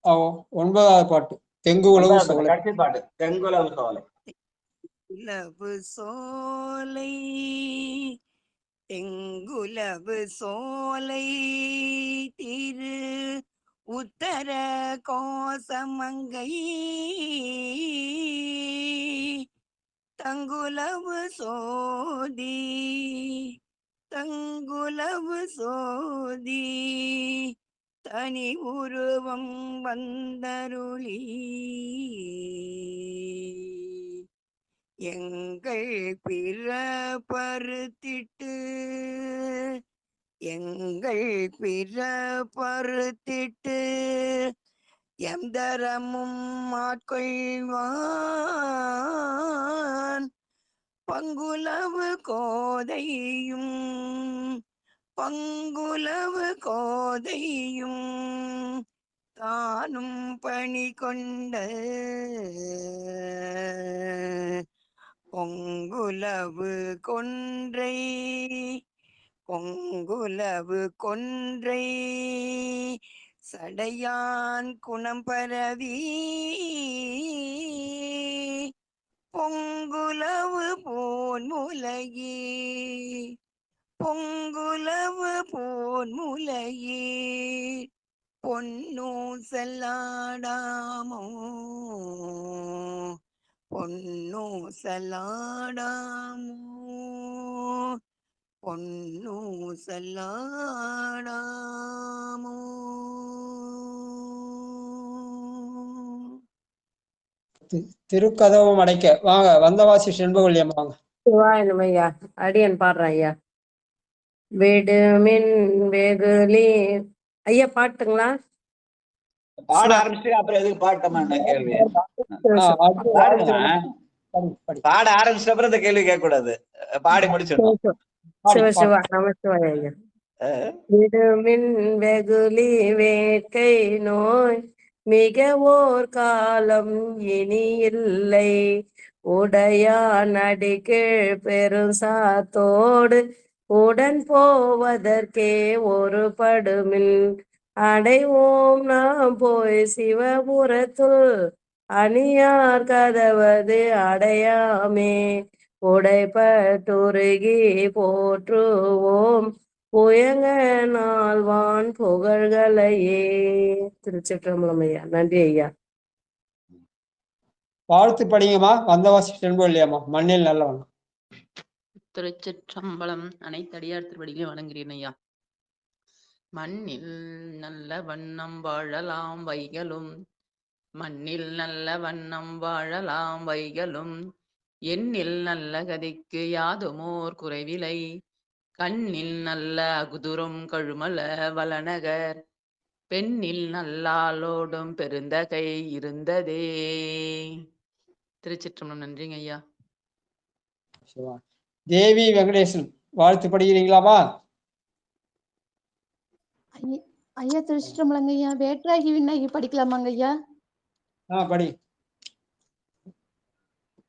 9வது பாட்டு தெங்கு உலகு சோலை. கடைசி பாட்டு தெங்குலவு சோலை. உலவு சோலை தெங்குலவு சோலை திரு உத்தர கோசமங்கை தங்குலவு சோதி தங்குலவு சோதி தனி உருவம் வந்தருளி எங்கள் பிறப்பறுத்திட்டு எங்கள் பிறப்பறுத்திட்டு எந்தரமும் ஆட்கொள்வான் பங்குலவு கோதையும் பங்குலவு கோதையும் தானும் பணி கொண்ட பொங்குலவு கொன்றை பொங்குலவு கொன்றை சடையான் குணம் பரவி பொங்குலவு போன்முலையே பொங்குலவு போன்முலையே பொன்னூசலாடாமோ பொன்னூசலாடாமோ பொன்னூசலாடாமோ. திருக்கதவும் அடைக்க வாங்க. வந்தவாசி செண்பகவல்லி அம்மா வாங்க. சிவாயனம் ஐயா. அடியன் பாடுறேன் ஐயா. விடுமின் வெகுளி ஐயா பாட்டுங்களா? பாட ஆரம்பிச்சு அப்புறம் எதுக்கு பாட்டமா கேள்வி? பாட ஆரம்பிச்ச அப்புறம் இந்த கேள்வி கேட்க கூடாது. பாடி முடிச்சிடணும். சிவ சிவா நமசிவாய ஐயா. விடுமின் வெகுளி வேட்கை நோய் மிக ஓர் காலம் இனி இல்லை. உடையான் அடிக்கீழ் பெருசாத்தோடு உடன் போவதற்கே ஒரு படுமின் அடைவோம் நாம் போய் சிவபுரத்துள் அணியார் கதவது அடையாமே. உடைப்பட்டுருகி போற்றுவோம் புயங்க நாள்வான் புகழ்களையே. திருச்சிற்றம்பலம் ஐயா. நன்றி ஐயா. வாழ்த்து படிங்கம்மா. வந்தவாசி செண்பகவல்லி அம்மா. மண்ணில் நல்லவன். திருச்சிற்றம்பலம். அனைத்து அடியார் திருவடிகளையும் வணங்குகிறேன் ஐயா. மண்ணில் நல்ல வண்ணம் வாழலாம் வைகளும் மண்ணில் நல்ல வண்ணம் வாழலாம் வைகளும் எண்ணில் நல்ல கதிக்கு யாதுமோர் குறைவிலை கண்ணில் நல்ல அகுதுரும் கழுமல வளநகர் பெண்ணில் நல்லாளோடும் பெருந்தகை இருந்ததே. திருச்சிற்றம்பலம். நன்றிங்க ஐயா. தேவி வெங்கடேசன் வாழ்த்து படிக்கிறீங்களாமா? ஐயா திருச்சிற்றம்பலங்க ஐயா. வேற்றாகி விண்ணாகி படிக்கலாமாங்க ஐயா? படி.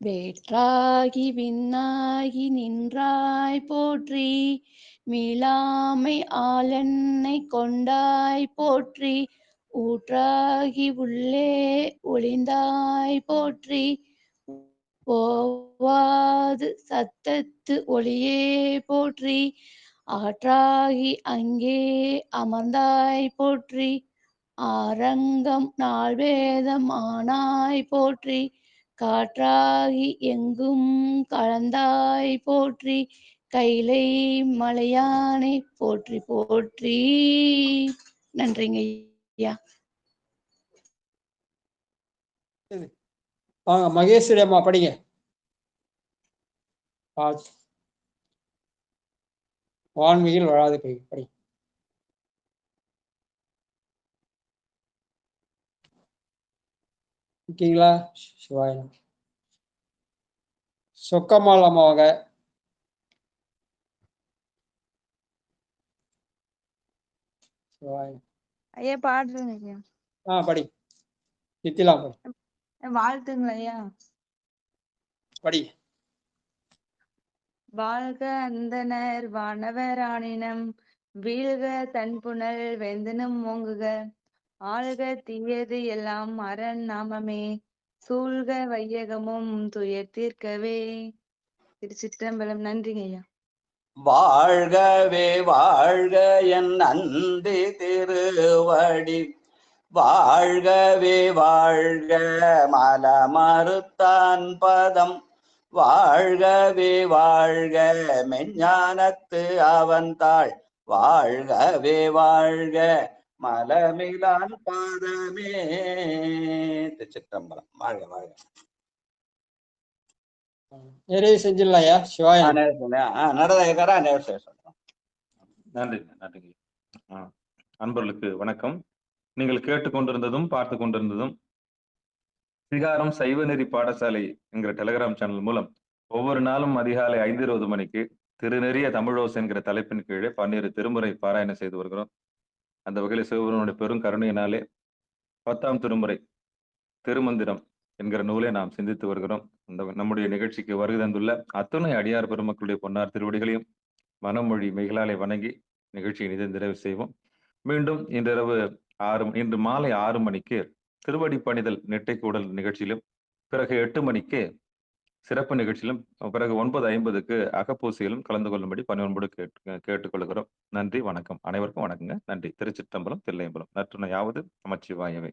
வேற்றாகி விண்ணாகி நின்றாய் போற்றி மீளாமை ஆளென்னை கொண்டாய் போற்றி ஊற்றாகி உள்ளே ஒளிந்தாய் போற்றி போவாது சத்தத்து ஒளியே போற்றி ஆற்றாகி அங்கே அமர்ந்தாய் போற்றி ஆரங்கம் நால்வேதம் ஆனாய் போற்றி காற்றாகி எங்கும் கலந்தாய் போற்றி கைலை மலையானை போற்றி போற்றி. நன்றிங்க ஐயா. வாங்க மகேஸ்வரி அம்மா படிங்க. வான்மையில் வராது கை படி. இருக்கீங்களா? சிவாயம். சொக்கம்மாள் அம்மா வாங்க. ஐயா பாடுறேங்க ஐயா. படி. நித்திலாம் படி. வாழ்த்துங்களா ஐயா. படி. வாழ்க அந்தனர் வானவராணினம் வீழ்க தன்புணல் வெந்தனும் ஓங்குக ஆழ்க தீயது எல்லாம் அரண் நாமமே சூழ்க வையகமும் துயர் தீர்க்கவே. திருச்சிற்றம்பலம். நன்றிங்க ஐயா. வாழ்கவே வாழ்க என் அந்தி திருவடி வாழ்கவே வாழ்க மலமறுத்தான் பதம் வாழ்கவே வாழ்க மெஞ்ஞானத்து அவன்தாள் வாழ்கவே வாழ்க மலமிலான் பாதமே. திருச்சிற்றம்பலம். வாழ்க வாழ்க. நிறைவு செஞ்சிடலாம்யா. சிவாயா. நடராஜகாரா நன்றி நன்றி. அன்பர்களுக்கு வணக்கம். நீங்கள் கேட்டுக்கொண்டிருந்ததும் பார்த்து கொண்டிருந்ததும் சிகாரம் சைவ நெறி பாடசாலை என்கிற டெலிகிராம் சேனல் மூலம் ஒவ்வொரு நாளும் அதிகாலை 5:20 மணிக்கு திருநெறிய தமிழோசை என்கிற தலைப்பின் கீழே 12 திருமுறை பாராயணம் செய்து வருகிறோம். அந்த வகையில் சிவபெருமானுடைய பெரும் கருணையினாலே 10ஆம் திருமுறை திருமந்திரம் என்கிற நூலை நாம் சிந்தித்து வருகிறோம். அந்த நம்முடைய நிகழ்ச்சிக்கு வருகை தந்துள்ள அத்துணை அடியார் பெருமக்களுடைய பொன்னார் திருவடிகளையும் மனமொழி மெய்களாலே வணங்கி நிகழ்ச்சியை நிறைவு செய்வோம். மீண்டும் இன்று மாலை 6 மணிக்கு திருவடி பணிதல் நெட்டை கூடல் நிகழ்ச்சியிலும் பிறகு 8 மணிக்கு சிறப்பு நிகழ்ச்சியிலும் பிறகு 9:50க்கு அகப்பூசையிலும் கலந்து கொள்ளும்படி பணிவன்போடு கேட்டுக்கொள்கிறோம். நன்றி, வணக்கம். அனைவருக்கும் வணக்கங்க. நன்றி. திருச்சிற்றம்பலம், தில்லையம்பலம். நற்றுணையாவது நமச்சிவாயவே.